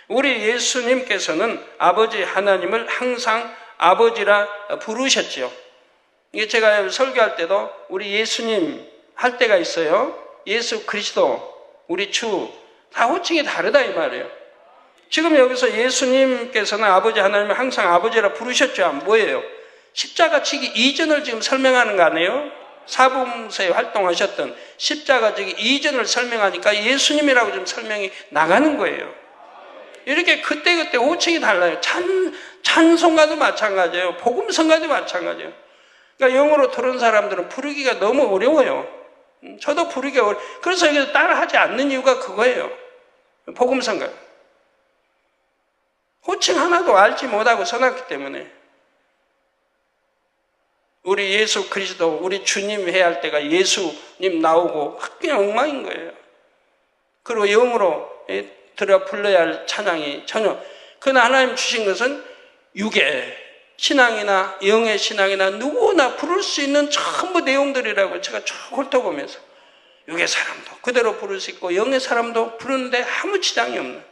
우리 예수님께서는 아버지 하나님을 항상 아버지라 부르셨지요. 이게 제가 설교할 때도 우리 예수님 할 때가 있어요. 예수 그리스도, 우리 주, 다 호칭이 다르다 이 말이에요. 지금 여기서 예수님께서는 아버지 하나님을 항상 아버지라 부르셨죠. 뭐예요? 십자가 지기 이전을 지금 설명하는 거 아니에요? 사복음서에 활동하셨던 십자가 지기 이전을 설명하니까 예수님이라고 좀 설명이 나가는 거예요. 이렇게 그때그때 호칭이 달라요. 찬송가도 마찬가지예요. 복음성가도 마찬가지예요. 그러니까 영어로 들은 사람들은 부르기가 너무 어려워요. 저도 부르기가 어려워요. 그래서 여기서 따라하지 않는 이유가 그거예요. 복음성가. 호칭 하나도 알지 못하고 써놨기 때문에. 우리 예수 그리스도, 우리 주님 해야 할 때가 예수님 나오고 그냥 엉망인 거예요. 그리고 영어로 들어 불러야 할 찬양이 전혀. 그러나 하나님 주신 것은 육의 신앙이나 영의 신앙이나 누구나 부를 수 있는 전부 내용들이라고 제가 쭉 훑어보면서 육의 사람도 그대로 부를 수 있고 영의 사람도 부르는데 아무 지장이 없는.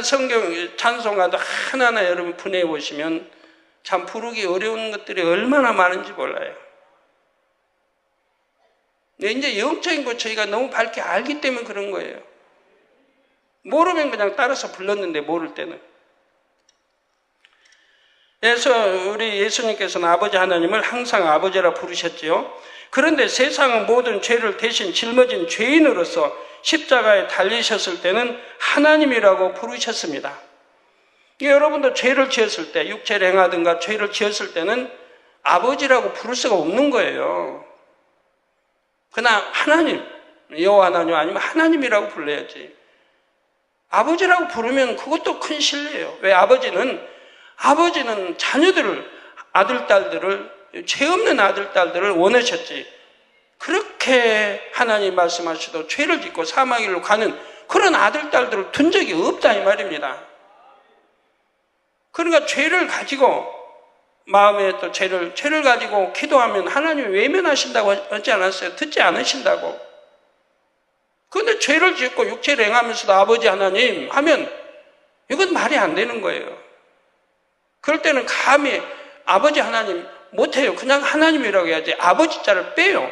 성경 찬송가도 하나하나 여러분 분해해 보시면 참 부르기 어려운 것들이 얼마나 많은지 몰라요. 이제 영적인 것 저희가 너무 밝게 알기 때문에 그런 거예요. 모르면 그냥 따라서 불렀는데 모를 때는. 그래서 우리 예수님께서는 아버지 하나님을 항상 아버지라 부르셨지요. 그런데 세상은 모든 죄를 대신 짊어진 죄인으로서 십자가에 달리셨을 때는 하나님이라고 부르셨습니다. 여러분도 죄를 지었을 때, 육체를 행하든가 죄를 지었을 때는 아버지라고 부를 수가 없는 거예요. 그러나 하나님, 여호와 하나님 아니면 하나님이라고 불러야지. 아버지라고 부르면 그것도 큰 신뢰예요. 왜? 아버지는 자녀들을, 아들, 딸들을, 죄 없는 아들, 딸들을 원하셨지. 그렇게 하나님 말씀하시도 죄를 짓고 사망길로 가는 그런 아들, 딸들을 둔 적이 없다 이 말입니다. 그러니까 죄를 가지고 마음에 또 죄를 가지고 기도하면 하나님이 외면하신다고 하지 않았어요? 듣지 않으신다고. 그런데 죄를 짓고 육체를 행하면서도 아버지 하나님 하면 이건 말이 안 되는 거예요. 그럴 때는 감히 아버지 하나님 못해요. 그냥 하나님이라고 해야지. 아버지 자를 빼요.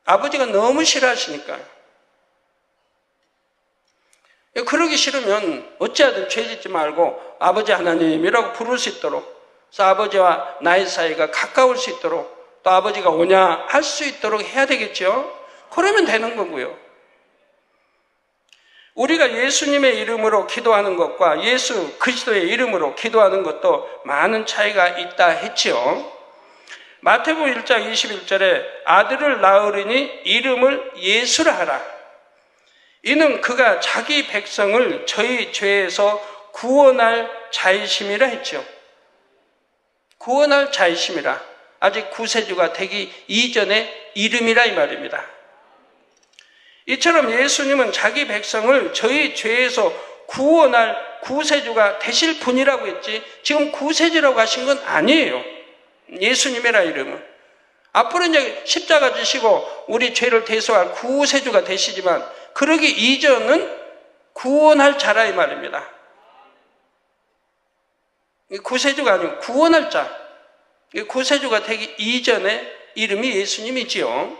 아버지가 너무 싫어하시니까요. 그러기 싫으면 어찌하든 죄 짓지 말고 아버지 하나님이라고 부를 수 있도록, 그래서 아버지와 나의 사이가 가까울 수 있도록, 또 아버지가 오냐 할 수 있도록 해야 되겠죠. 그러면 되는 거고요. 우리가 예수님의 이름으로 기도하는 것과 예수 그리스도의 이름으로 기도하는 것도 많은 차이가 있다 했지요. 마태복음 1장 21절에 아들을 낳으리니 이름을 예수라 하라. 이는 그가 자기 백성을 저희 죄에서 구원할 자이심이라 했죠. 구원할 자이심이라. 아직 구세주가 되기 이전의 이름이라 이 말입니다. 이처럼 예수님은 자기 백성을 저희 죄에서 구원할 구세주가 되실 분이라고 했지, 지금 구세주라고 하신 건 아니에요. 예수님이라 이름은. 앞으로 이제 십자가 지시고 우리 죄를 대속할 구세주가 되시지만, 그러기 이전은 구원할 자라 이 말입니다. 구세주가 아니고 구원할 자. 구세주가 되기 이전의 이름이 예수님이지요.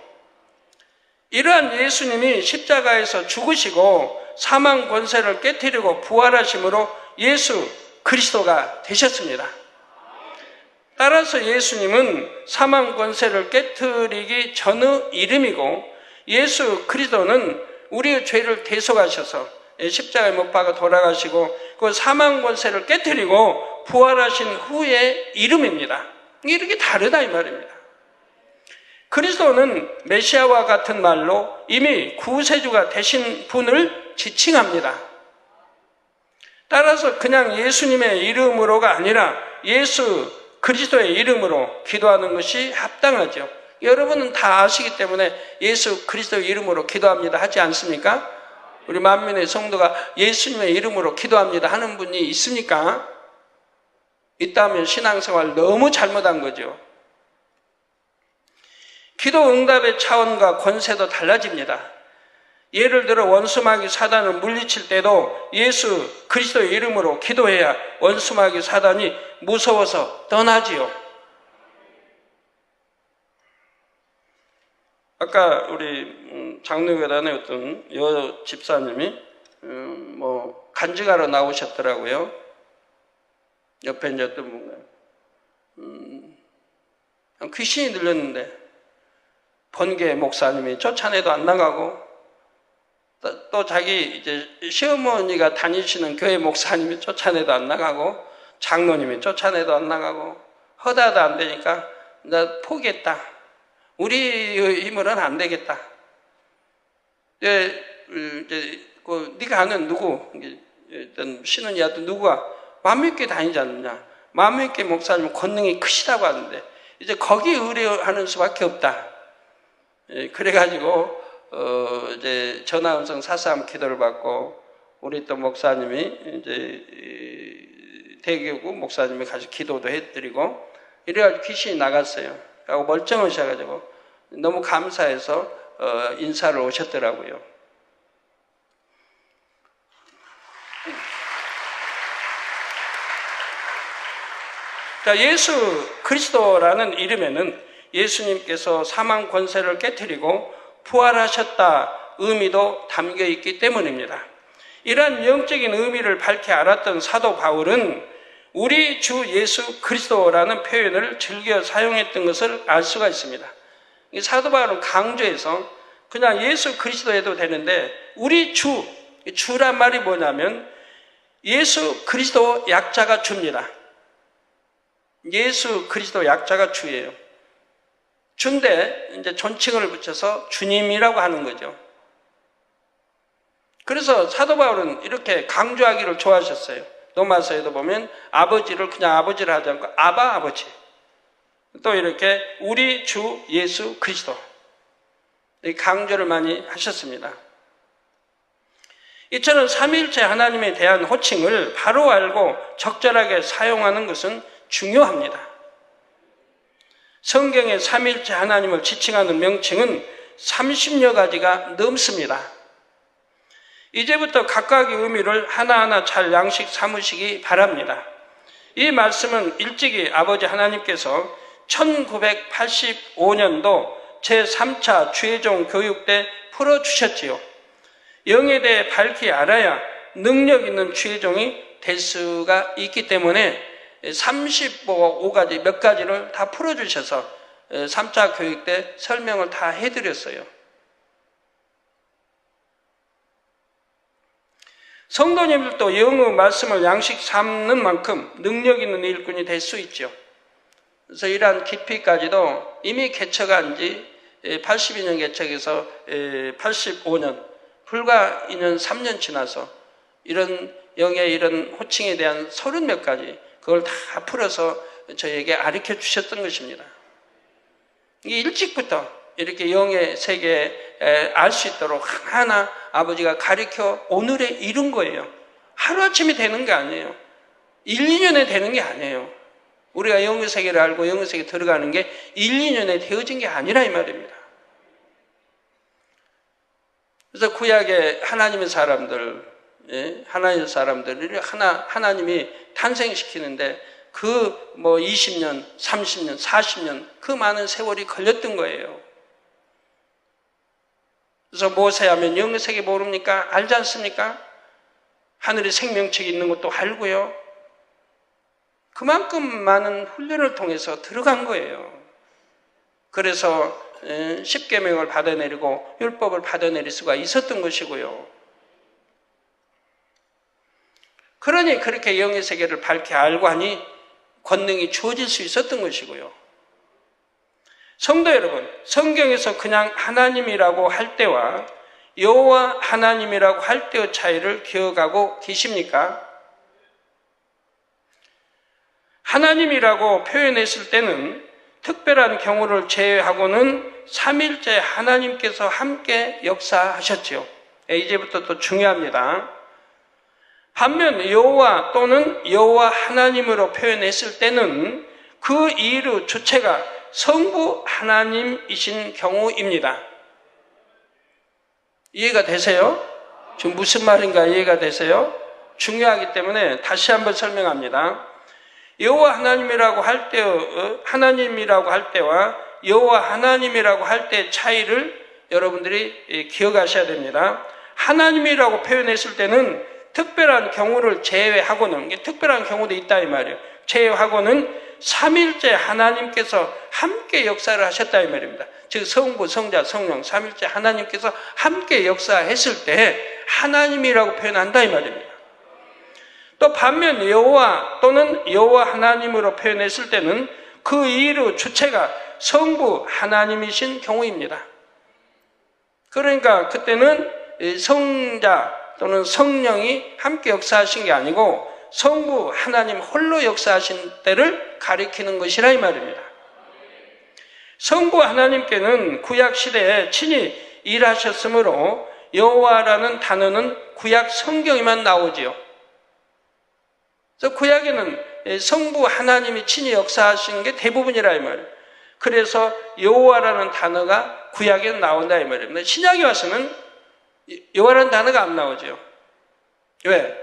이러한 예수님이 십자가에서 죽으시고 사망 권세를 깨뜨리고 부활하심으로 예수 그리스도가 되셨습니다. 따라서 예수님은 사망 권세를 깨뜨리기 전의 이름이고, 예수 그리스도는 우리의 죄를 대속하셔서 십자가에 못 박아 돌아가시고 그 사망 권세를 깨뜨리고 부활하신 후의 이름입니다. 이렇게 다르다 이 말입니다. 그리스도는 메시아와 같은 말로 이미 구세주가 되신 분을 지칭합니다. 따라서 그냥 예수님의 이름으로가 아니라 예수 그리스도의 이름으로 기도하는 것이 합당하죠. 여러분은 다 아시기 때문에 예수 그리스도의 이름으로 기도합니다 하지 않습니까? 우리 만민의 성도가 예수님의 이름으로 기도합니다 하는 분이 있습니까? 있다면 신앙생활 너무 잘못한 거죠. 기도 응답의 차원과 권세도 달라집니다. 예를 들어 원수마귀 사단을 물리칠 때도 예수 그리스도의 이름으로 기도해야 원수마귀 사단이 무서워서 떠나지요. 아까 우리 장로교단의 어떤 여 집사님이 간증하러 나오셨더라고요. 옆에 이제 어떤 뭔가 귀신이 들렸는데 번개 목사님이 쫓아내도 안 나가고, 또 자기 이제 시어머니가 다니시는 교회 목사님이 쫓아내도 안 나가고, 장로님이 쫓아내도 안 나가고, 허다도 안 되니까 나 포기했다. 우리의 힘으로는 안 되겠다. 이제 네가 아는 누구, 일단 신은이야도 누구가 만민교회 다니지 않느냐. 만민교회 목사님은 권능이 크시다고 하는데 이제 거기 의뢰하는 수밖에 없다. 그래가지고 이제 전화음성 사사함 기도를 받고, 우리 또 목사님이 이제 대교구 목사님이 가서 기도도 해드리고, 이래가지고 귀신이 나갔어요. 하고 멀쩡하셔가지고 너무 감사해서 인사를 오셨더라고요. 자, 예수 그리스도라는 이름에는 예수님께서 사망 권세를 깨뜨리고 부활하셨다 의미도 담겨 있기 때문입니다. 이러한 영적인 의미를 밝히 알았던 사도 바울은 우리 주 예수 그리스도라는 표현을 즐겨 사용했던 것을 알 수가 있습니다. 사도 바울은 강조해서 그냥 예수 그리스도 해도 되는데, 우리 주란 말이 뭐냐면 예수 그리스도 약자가 주입니다. 예수 그리스도 약자가 주예요. 주인데 이제 존칭을 붙여서 주님이라고 하는 거죠. 그래서 사도 바울은 이렇게 강조하기를 좋아하셨어요. 로마서에도 보면 아버지를 그냥 아버지를 하지 않고 아바 아버지, 또 이렇게 우리 주 예수 그리스도, 강조를 많이 하셨습니다. 이처럼 삼위일체 하나님에 대한 호칭을 바로 알고 적절하게 사용하는 것은 중요합니다. 성경의 삼위일체 하나님을 지칭하는 명칭은 30여 가지가 넘습니다. 이제부터 각각의 의미를 하나하나 잘 양식 삼으시기 바랍니다. 이 말씀은 일찍이 아버지 하나님께서 1985년도 제3차 주의종 교육 때 풀어주셨지요. 영에 대해 밝히 알아야 능력 있는 주의종이 될 수가 있기 때문에 35가지 몇 가지를 다 풀어주셔서 3차 교육 때 설명을 다 해드렸어요. 성도님들도 영의 말씀을 양식 삼는 만큼 능력 있는 일꾼이 될 수 있죠. 그래서 이러한 깊이까지도 이미 개척한 지 82년 개척에서 85년, 불과 2년, 3년 지나서 이런 영의 이런 호칭에 대한 30몇 가지, 그걸 다 풀어서 저에게 가르쳐 주셨던 것입니다. 이게 일찍부터 이렇게 영의 세계에 알 수 있도록 하나하나 아버지가 가르쳐 오늘에 이룬 거예요. 하루아침에 되는 게 아니에요. 1, 2년에 되는 게 아니에요. 우리가 영의 세계를 알고 영의 세계에 들어가는 게 1, 2년에 되어진 게 아니라 이 말입니다. 그래서 구약의 하나님의 사람들, 하나님의 사람들을 하나님이 탄생시키는데 그 20년, 30년, 40년 그 많은 세월이 걸렸던 거예요. 그래서 모세하면 영의 세계 모릅니까? 알지 않습니까? 하늘에 생명책이 있는 것도 알고요. 그만큼 많은 훈련을 통해서 들어간 거예요. 그래서 10계명을 받아내리고 율법을 받아내릴 수가 있었던 것이고요. 그러니 그렇게 영의 세계를 밝게 알고 하니 권능이 주어질 수 있었던 것이고요. 성도 여러분, 성경에서 그냥 하나님이라고 할 때와 여호와 하나님이라고 할 때의 차이를 기억하고 계십니까? 하나님이라고 표현했을 때는 특별한 경우를 제외하고는 삼위일체 하나님께서 함께 역사하셨지요. 이제부터 또 중요합니다. 반면 여호와 또는 여호와 하나님으로 표현했을 때는 그 이유 주체가 성부 하나님이신 경우입니다. 이해가 되세요? 지금 무슨 말인가 이해가 되세요? 중요하기 때문에 다시 한번 설명합니다. 여호와 하나님이라고 할 때, 하나님이라고 할 때와 여호와 하나님이라고 할 때의 차이를 여러분들이 기억하셔야 됩니다. 하나님이라고 표현했을 때는 특별한 경우를 제외하고는, 특별한 경우도 있다 이 말이에요. 제외하고는 삼위일체 하나님께서 함께 역사를 하셨다 이 말입니다. 즉 성부, 성자, 성령, 삼위일체 하나님께서 함께 역사했을 때 하나님이라고 표현한다 이 말입니다. 또 반면 여호와 또는 여호와 하나님으로 표현했을 때는 그 이유 주체가 성부 하나님이신 경우입니다. 그러니까 그때는 성자 또는 성령이 함께 역사하신 게 아니고 성부 하나님 홀로 역사하신 때를 가리키는 것이라 이 말입니다. 성부 하나님께는 구약 시대에 친히 일하셨으므로 여호와라는 단어는 구약 성경에만 나오지요. 그래서 구약에는 성부 하나님이 친히 역사하신 게 대부분이라 이 말이에요. 그래서 여호와라는 단어가 구약에 나온다 이 말입니다. 신약에 와서는 여호와라는 단어가 안 나오죠. 왜?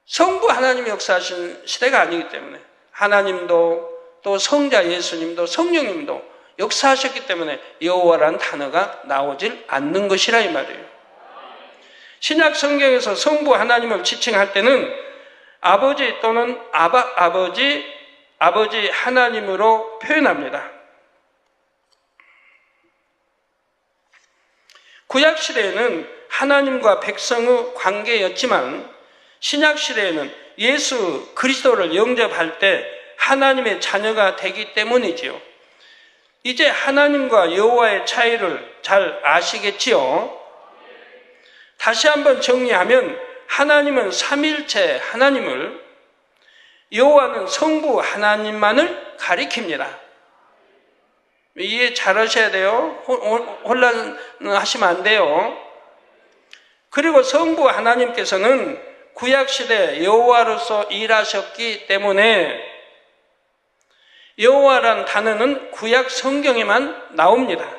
성부 하나님이 역사하신 시대가 아니기 때문에 하나님도 또 성자 예수님도 성령님도 역사하셨기 때문에 여호와라는 단어가 나오질 않는 것이라 이 말이에요. 신약 성경에서 성부 하나님을 지칭할 때는 아버지 또는 아버지 하나님으로 표현합니다. 구약 시대에는 하나님과 백성의 관계였지만 신약 시대에는 예수 그리스도를 영접할 때 하나님의 자녀가 되기 때문이지요. 이제 하나님과 여호와의 차이를 잘 아시겠지요? 다시 한번 정리하면 하나님은 삼위일체 하나님을, 여호와는 성부 하나님만을 가리킵니다. 이해 잘 하셔야 돼요. 혼란하시면 안 돼요. 그리고 성부 하나님께서는 구약시대 여호와로서 일하셨기 때문에 여호와란 단어는 구약 성경에만 나옵니다.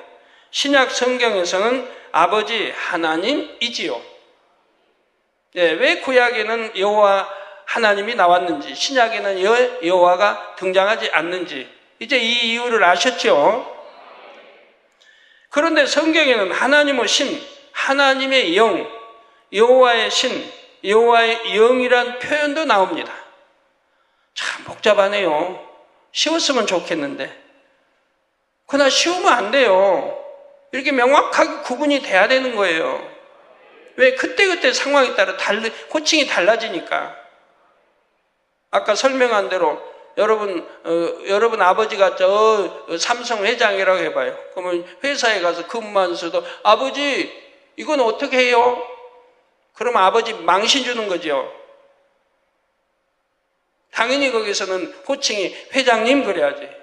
신약 성경에서는 아버지 하나님이지요. 왜 구약에는 여호와 하나님이 나왔는지, 신약에는 여호와가 등장하지 않는지 이제 이 이유를 아셨죠? 그런데 성경에는 하나님의 신, 하나님의 영, 여호와의 신, 여호와의 영이란 표현도 나옵니다. 참 복잡하네요. 쉬웠으면 좋겠는데. 그러나 쉬우면 안 돼요. 이렇게 명확하게 구분이 돼야 되는 거예요. 왜? 그때그때 상황에 따라 호칭이 달라지니까. 아까 설명한 대로 여러분 아버지가 저 삼성 회장이라고 해봐요. 그러면 회사에 가서 근무하면서도 아버지 이건 어떻게 해요? 그러면 아버지 망신 주는 거죠. 당연히 거기서는 호칭이 회장님 그래야지.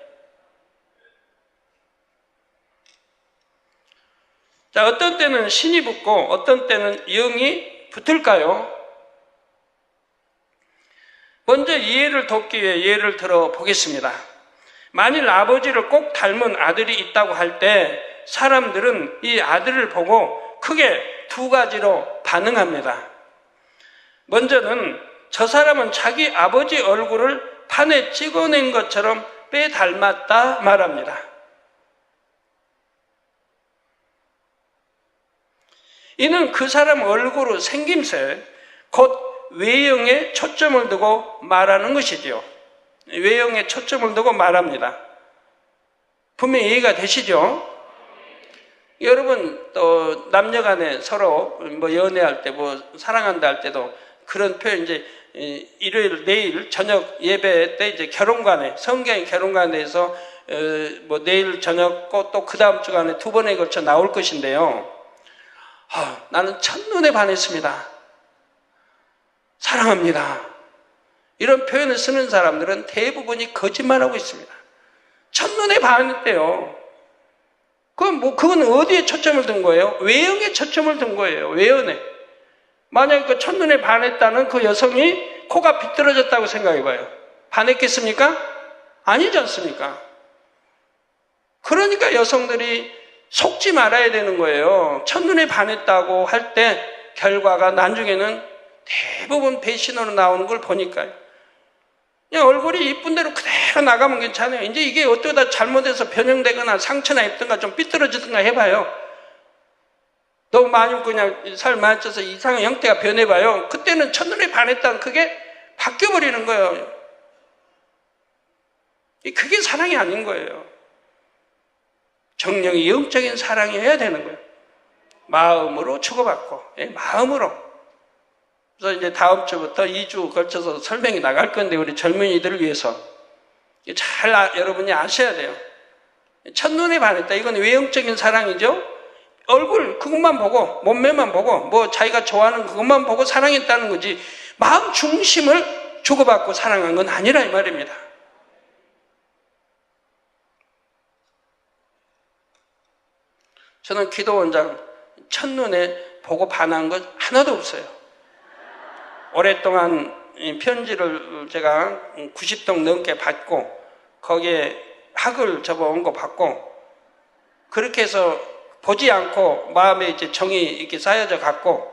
자, 어떤 때는 신이 붙고 어떤 때는 영이 붙을까요? 먼저 이해를 돕기 위해 예를 들어 보겠습니다. 만일 아버지를 꼭 닮은 아들이 있다고 할 때 사람들은 이 아들을 보고 크게 두 가지로 반응합니다. 먼저는 저 사람은 자기 아버지 얼굴을 판에 찍어낸 것처럼 빼닮았다 말합니다. 이는 그 사람 얼굴의 생김새, 곧 외형에 초점을 두고 말하는 것이지요. 외형에 초점을 두고 말합니다. 분명히 이해가 되시죠? 여러분 또 남녀간에 서로 뭐 연애할 때 뭐 사랑한다 할 때도 그런 표현 이제 일요일 내일 저녁 예배 때 이제 결혼관에 성경의 결혼관에서 뭐 내일 저녁 또 그 다음 주간에 두 번에 걸쳐 나올 것인데요. 나는 첫눈에 반했습니다. 사랑합니다. 이런 표현을 쓰는 사람들은 대부분이 거짓말하고 있습니다. 첫눈에 반했대요. 그건 어디에 초점을 둔 거예요? 외형에 초점을 둔 거예요. 외연에. 만약에 그 첫눈에 반했다는 그 여성이 코가 비뚤어졌다고 생각해 봐요. 반했겠습니까? 아니지 않습니까? 그러니까 여성들이 속지 말아야 되는 거예요. 첫눈에 반했다고 할 때 결과가 나중에는 대부분 배신으로 나오는 걸 보니까요. 그냥 얼굴이 이쁜 대로 그대로 나가면 괜찮아요. 이제 이게 어쩌다 잘못해서 변형되거나 상처나 입든가 좀 삐뚤어지든가 해봐요. 너무 많이 그냥 살 많이 쪄서 이상한 형태가 변해봐요. 그때는 첫눈에 반했다는 그게 바뀌어버리는 거예요. 그게 사랑이 아닌 거예요. 정령이 영적인 사랑이어야 되는 거예요. 마음으로 주고받고, 마음으로. 그래서 이제 다음 주부터 2주 걸쳐서 설명이 나갈 건데 우리 젊은이들을 위해서 여러분이 아셔야 돼요. 첫눈에 반했다. 이건 외형적인 사랑이죠. 얼굴 그것만 보고 몸매만 보고 뭐 자기가 좋아하는 그것만 보고 사랑했다는 거지 마음 중심을 주고받고 사랑한 건 아니라 이 말입니다. 저는 기도원장 첫눈에 보고 반한 것 하나도 없어요. 오랫동안 편지를 제가 90통 넘게 받고 거기에 학을 접어온 거 받고 그렇게 해서 보지 않고 마음에 이제 정이 이렇게 쌓여져 갔고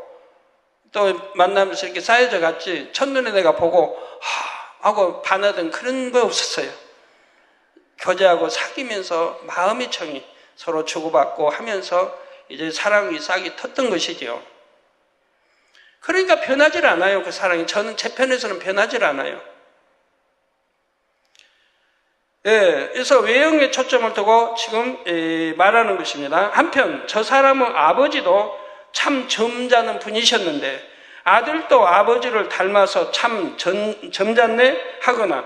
또 만나면서 이렇게 쌓여져 갔지 첫눈에 내가 보고 하고 반하던 그런 거 없었어요. 교제하고 사귀면서 마음의 정이 서로 주고받고 하면서 이제 사랑이 싹이 텄던 것이지요. 그러니까 변하질 않아요. 그 사랑이. 저는 제 편에서는 변하질 않아요. 그래서 외형에 초점을 두고 지금 말하는 것입니다. 한편 저 사람의 아버지도 참 점잖은 분이셨는데 아들도 아버지를 닮아서 참 점잖네 하거나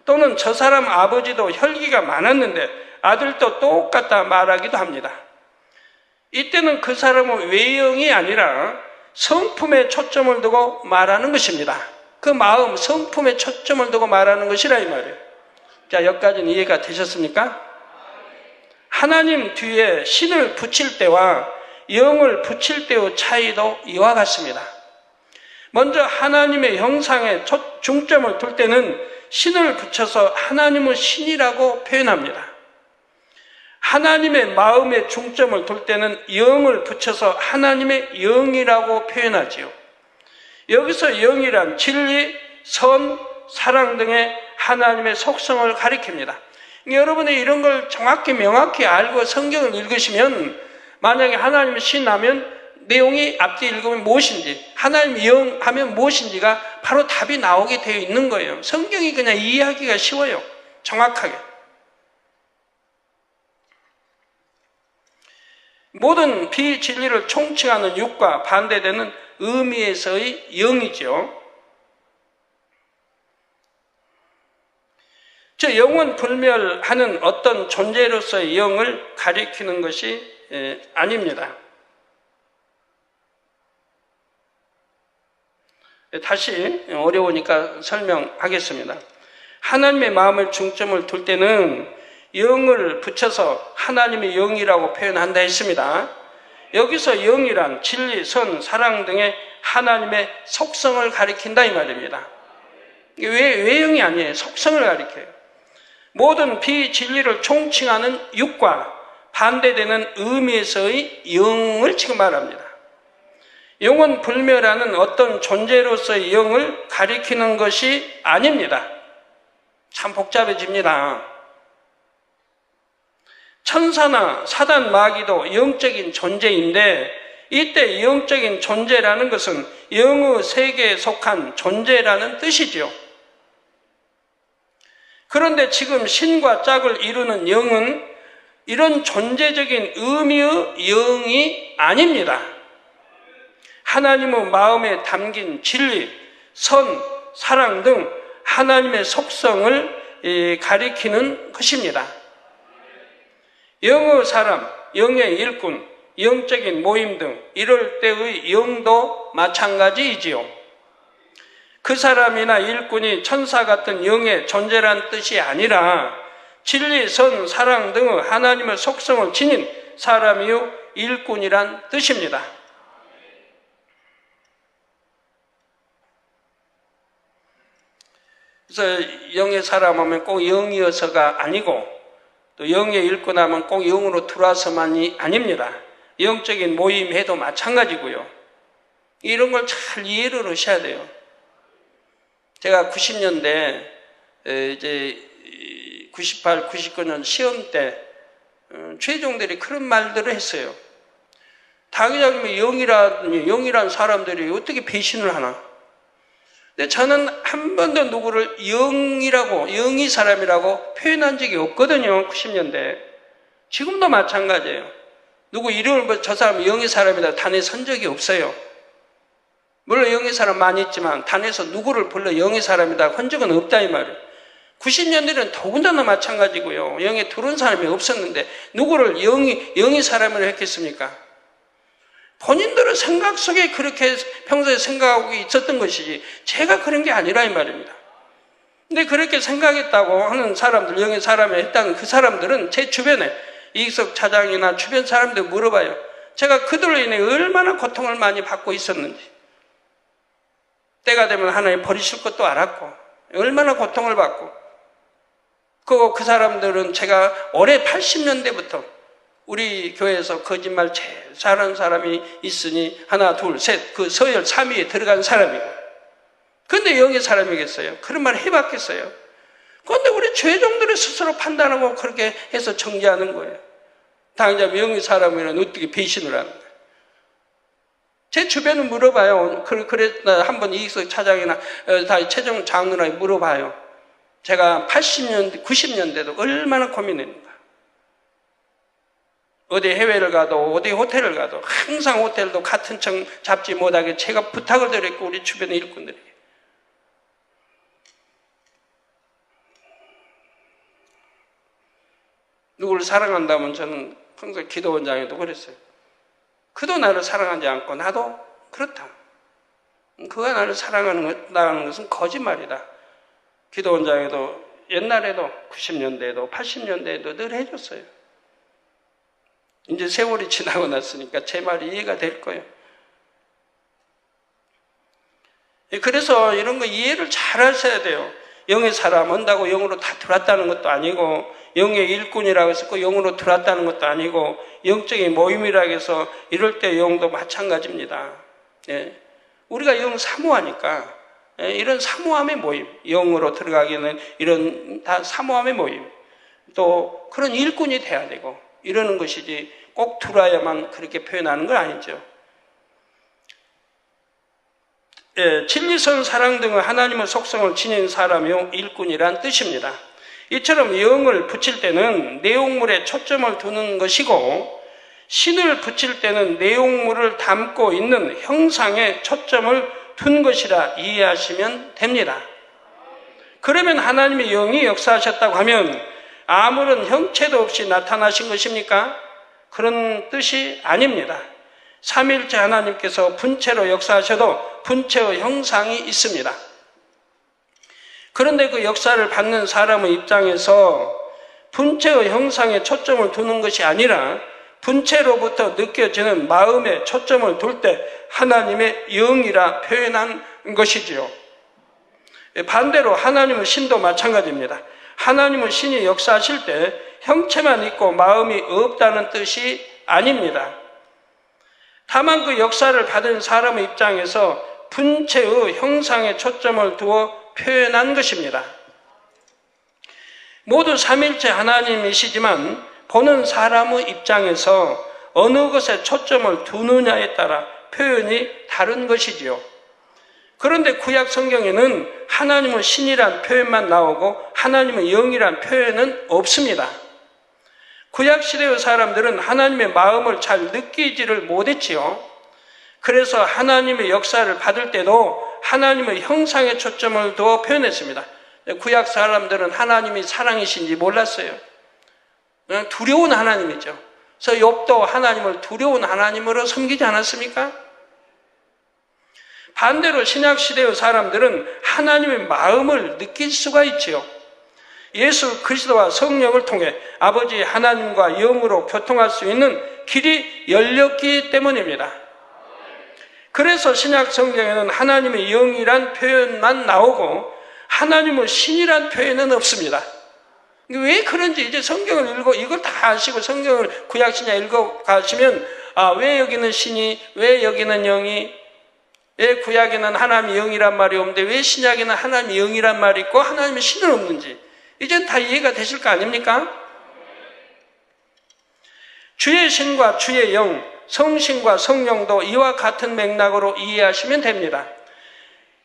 또는 저 사람 아버지도 혈기가 많았는데 아들도 똑같다 말하기도 합니다. 이때는 그 사람의 외형이 아니라 성품에 초점을 두고 말하는 것입니다. 그 마음, 성품에 초점을 두고 말하는 것이라 이 말이에요. 자, 여기까지는 이해가 되셨습니까? 하나님 뒤에 신을 붙일 때와 영을 붙일 때의 차이도 이와 같습니다. 먼저 하나님의 형상에 중점을 둘 때는 신을 붙여서 하나님의 신이라고 표현합니다. 하나님의 마음의 중점을 둘 때는 영을 붙여서 하나님의 영이라고 표현하지요. 여기서 영이란 진리, 선, 사랑 등의 하나님의 속성을 가리킵니다. 여러분이 이런 걸 정확히 명확히 알고 성경을 읽으시면 만약에 하나님의 신하면 내용이 앞뒤 읽으면 무엇인지, 하나님의 영 하면 무엇인지가 바로 답이 나오게 되어 있는 거예요. 성경이 그냥 이해하기가 쉬워요. 정확하게. 모든 비진리를 총칭하는 육과 반대되는 의미에서의 영이죠. 저 영은 불멸하는 어떤 존재로서의 영을 가리키는 것이 아닙니다. 다시 어려우니까 설명하겠습니다. 하나님의 마음을 중점을 둘 때는 영을 붙여서 하나님의 영이라고 표현한다 했습니다. 여기서 영이란 진리, 선, 사랑 등의 하나님의 속성을 가리킨다 이 말입니다. 왜 영이 아니에요? 속성을 가리켜요. 모든 비진리를 총칭하는 육과 반대되는 의미에서의 영을 지금 말합니다. 영은 불멸하는 어떤 존재로서의 영을 가리키는 것이 아닙니다. 참 복잡해집니다. 천사나 사단 마귀도 영적인 존재인데 이때 영적인 존재라는 것은 영의 세계에 속한 존재라는 뜻이죠. 그런데 지금 신과 짝을 이루는 영은 이런 존재적인 의미의 영이 아닙니다. 하나님의 마음에 담긴 진리, 선, 사랑 등 하나님의 속성을 가리키는 것입니다. 영의 사람, 영의 일꾼, 영적인 모임 등 이럴 때의 영도 마찬가지이지요. 그 사람이나 일꾼이 천사 같은 영의 존재란 뜻이 아니라 진리, 선, 사랑 등의 하나님의 속성을 지닌 사람이요 일꾼이란 뜻입니다. 그래서 영의 사람 하면 꼭 영이어서가 아니고 또 영의 일꾼 하면 꼭 영으로 들어와서만이 아닙니다. 영적인 모임 해도 마찬가지고요. 이런 걸 잘 이해를 하셔야 돼요. 제가 90년대 이제 98, 99년 시험 때 최종들이 그런 말들을 했어요. 당회장님이 영이란 사람들이 어떻게 배신을 하나? 근데 저는 한 번도 누구를 영이 사람이라고 표현한 적이 없거든요. 90년대. 지금도 마찬가지예요. 누구 이름을 저 사람은 영의 사람이다 단에 선 적이 없어요. 물론 영의 사람 많이 있지만 단에서 누구를 불러 영의 사람이다 한 적은 없다 이 말이에요. 90년대는 더군다나 마찬가지고요. 영에 들어온 사람이 없었는데 누구를 영의 사람으로 했겠습니까? 본인들의 생각 속에 그렇게 평소에 생각하고 있었던 것이지 제가 그런 게 아니라 이 말입니다. 근데 그렇게 생각했다고 하는 사람들, 영의 사람이 했다는 그 사람들은 제 주변에 이익석 차장이나 주변 사람들 물어봐요. 제가 그들로 인해 얼마나 고통을 많이 받고 있었는지. 때가 되면 하나님 버리실 것도 알았고 얼마나 고통을 받고 그 사람들은 제가 올해 80년대부터 우리 교회에서 거짓말 제일 잘하는 사람이 있으니 하나 둘 셋 그 서열 3위에 들어간 사람이고 근데 영의 사람이겠어요? 그런 말 해봤겠어요? 그런데 우리 죄종들이 스스로 판단하고 그렇게 해서 정죄하는 거예요. 당장 영의 사람이란 어떻게 배신을 하는 거예요? 제 주변에 물어봐요. 그래 한번 이익석 차장이나 최종 장로나 물어봐요. 제가 80년대, 90년대도 얼마나 고민했는가. 어디 해외를 가도 어디 호텔을 가도 항상 호텔도 같은 층 잡지 못하게 제가 부탁을 드렸고 우리 주변의 일꾼들에게. 누구를 사랑한다면 저는 평소에 기도원장에도 그랬어요. 그도 나를 사랑하지 않고 나도 그렇다. 그가 나를 사랑한다는 것은 거짓말이다. 기도원장에도 옛날에도 90년대에도 80년대에도 늘 해줬어요. 이제 세월이 지나고 났으니까 제 말이 이해가 될 거예요. 그래서 이런 거 이해를 잘 하셔야 돼요. 영의 사람 온다고 영으로 다 들어왔다는 것도 아니고, 영의 일꾼이라고 해서 그 영으로 들어왔다는 것도 아니고, 영적인 모임이라고 해서 이럴 때 영도 마찬가지입니다. 예. 우리가 영 사모하니까, 예, 이런 사모함의 모임, 영으로 들어가기는 이런 다 사모함의 모임, 또 그런 일꾼이 돼야 되고 이러는 것이지 꼭 들어와야만 그렇게 표현하는 건 아니죠. 예, 진리선 사랑 등의 하나님의 속성을 지닌 사람이 일꾼이란 뜻입니다. 이처럼 영을 붙일 때는 내용물에 초점을 두는 것이고, 신을 붙일 때는 내용물을 담고 있는 형상에 초점을 둔 것이라 이해하시면 됩니다. 그러면 하나님의 영이 역사하셨다고 하면 아무런 형체도 없이 나타나신 것입니까? 그런 뜻이 아닙니다. 삼위일체 하나님께서 분체로 역사하셔도 분체의 형상이 있습니다. 그런데 그 역사를 받는 사람의 입장에서 분체의 형상에 초점을 두는 것이 아니라 분체로부터 느껴지는 마음에 초점을 둘 때 하나님의 영이라 표현한 것이지요. 반대로 하나님의 신도 마찬가지입니다. 하나님의 신이 역사하실 때 형체만 있고 마음이 없다는 뜻이 아닙니다. 다만 그 역사를 받은 사람의 입장에서 분체의 형상에 초점을 두어 표현한 것입니다. 모두 삼위일체 하나님이시지만 보는 사람의 입장에서 어느 것에 초점을 두느냐에 따라 표현이 다른 것이지요. 그런데 구약 성경에는 하나님의 신이란 표현만 나오고 하나님의 영이란 표현은 없습니다. 구약 시대의 사람들은 하나님의 마음을 잘 느끼지를 못했지요. 그래서 하나님의 역사를 받을 때도 하나님의 형상에 초점을 두어 표현했습니다. 구약 사람들은 하나님이 사랑이신지 몰랐어요. 두려운 하나님이죠. 그래서 욥도 하나님을 두려운 하나님으로 섬기지 않았습니까? 반대로 신약 시대의 사람들은 하나님의 마음을 느낄 수가 있지요. 예수 그리스도와 성령을 통해 아버지 하나님과 영으로 교통할 수 있는 길이 열렸기 때문입니다. 그래서 신약 성경에는 하나님의 영이란 표현만 나오고 하나님의 신이란 표현은 없습니다. 왜 그런지 이제 성경을 읽고 이걸 다 아시고 성경을 구약신약 읽어 가시면 왜 여기는 신이, 왜 여기는 영이, 왜 구약에는 하나님의 영이란 말이 없는데 왜 신약에는 하나님의 영이란 말이 있고 하나님의 신은 없는지 이젠 다 이해가 되실 거 아닙니까? 주의 신과 주의 영, 성신과 성령도 이와 같은 맥락으로 이해하시면 됩니다.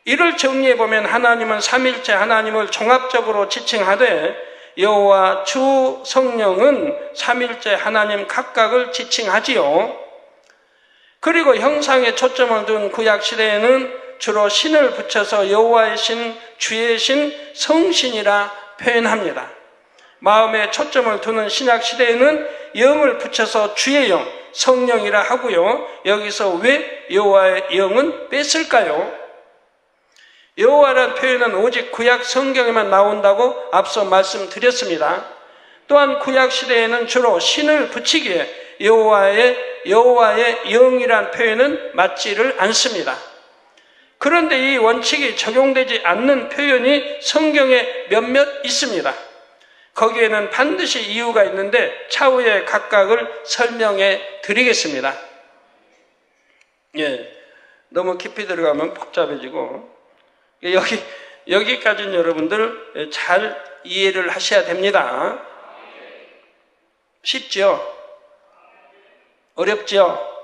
이를 정리해보면 하나님은 삼위일체 하나님을 종합적으로 지칭하되 여호와 주 성령은 삼위일체 하나님 각각을 지칭하지요. 그리고 형상에 초점을 둔 구약시대에는 주로 신을 붙여서 여호와의 신, 주의 신, 성신이라 표현합니다. 마음에 초점을 두는 신약시대에는 영을 붙여서 주의 영, 성령이라 하고요. 여기서 왜 여호와의 영은 뺐을까요? 여호와라는 표현은 오직 구약 성경에만 나온다고 앞서 말씀드렸습니다. 또한 구약 시대에는 주로 신을 붙이기에 여호와의 영이란 표현은 맞지를 않습니다. 그런데 이 원칙이 적용되지 않는 표현이 성경에 몇몇 있습니다. 거기에는 반드시 이유가 있는데 차후에 각각을 설명해 드리겠습니다. 너무 깊이 들어가면 복잡해지고 여기까지는 여러분들 잘 이해를 하셔야 됩니다. 쉽죠? 어렵죠?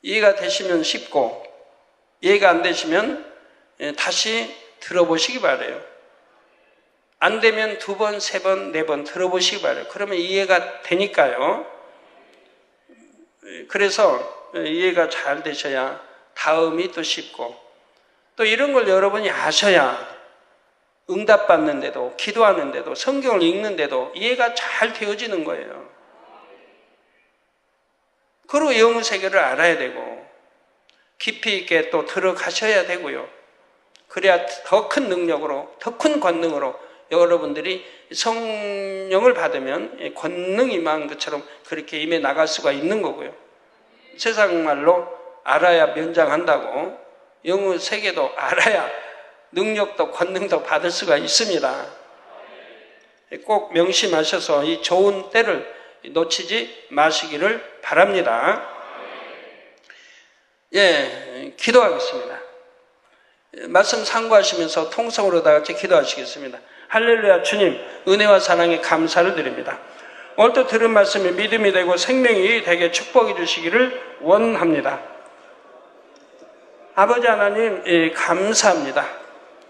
이해가 되시면 쉽고 이해가 안 되시면 다시 들어보시기 바라요. 안 되면 2번, 3번, 4번 들어보시기 바라요. 그러면 이해가 되니까요. 그래서 이해가 잘 되셔야 다음이 또 쉽고 또 이런 걸 여러분이 아셔야 응답받는데도 기도하는데도 성경을 읽는데도 이해가 잘 되어지는 거예요. 그리고 영의 세계를 알아야 되고 깊이 있게 또 들어가셔야 되고요. 그래야 더 큰 능력으로 더 큰 권능으로 여러분들이 성령을 받으면 권능이 임한 것처럼 그렇게 임해 나갈 수가 있는 거고요. 세상 말로 알아야 면장한다고 영의 세계도 알아야 능력도 권능도 받을 수가 있습니다. 꼭 명심하셔서 이 좋은 때를 놓치지 마시기를 바랍니다. 예, 기도하겠습니다. 말씀 상고하시면서 통성으로 다 같이 기도하시겠습니다. 할렐루야. 주님, 은혜와 사랑에 감사를 드립니다. 오늘 또 들은 말씀이 믿음이 되고 생명이 되게 축복해 주시기를 원합니다. 아버지 하나님, 감사합니다.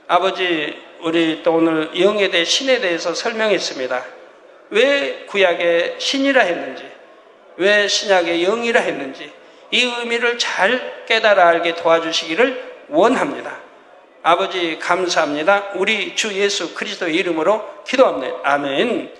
아버지, 우리 또 오늘 영에 대해 신에 대해서 설명했습니다. 왜 구약에 신이라 했는지, 왜 신약에 영이라 했는지 이 의미를 잘 깨달아 알게 도와주시기를 원합니다. 아버지 감사합니다. 우리 주 예수 그리스도의 이름으로 기도합니다. 아멘.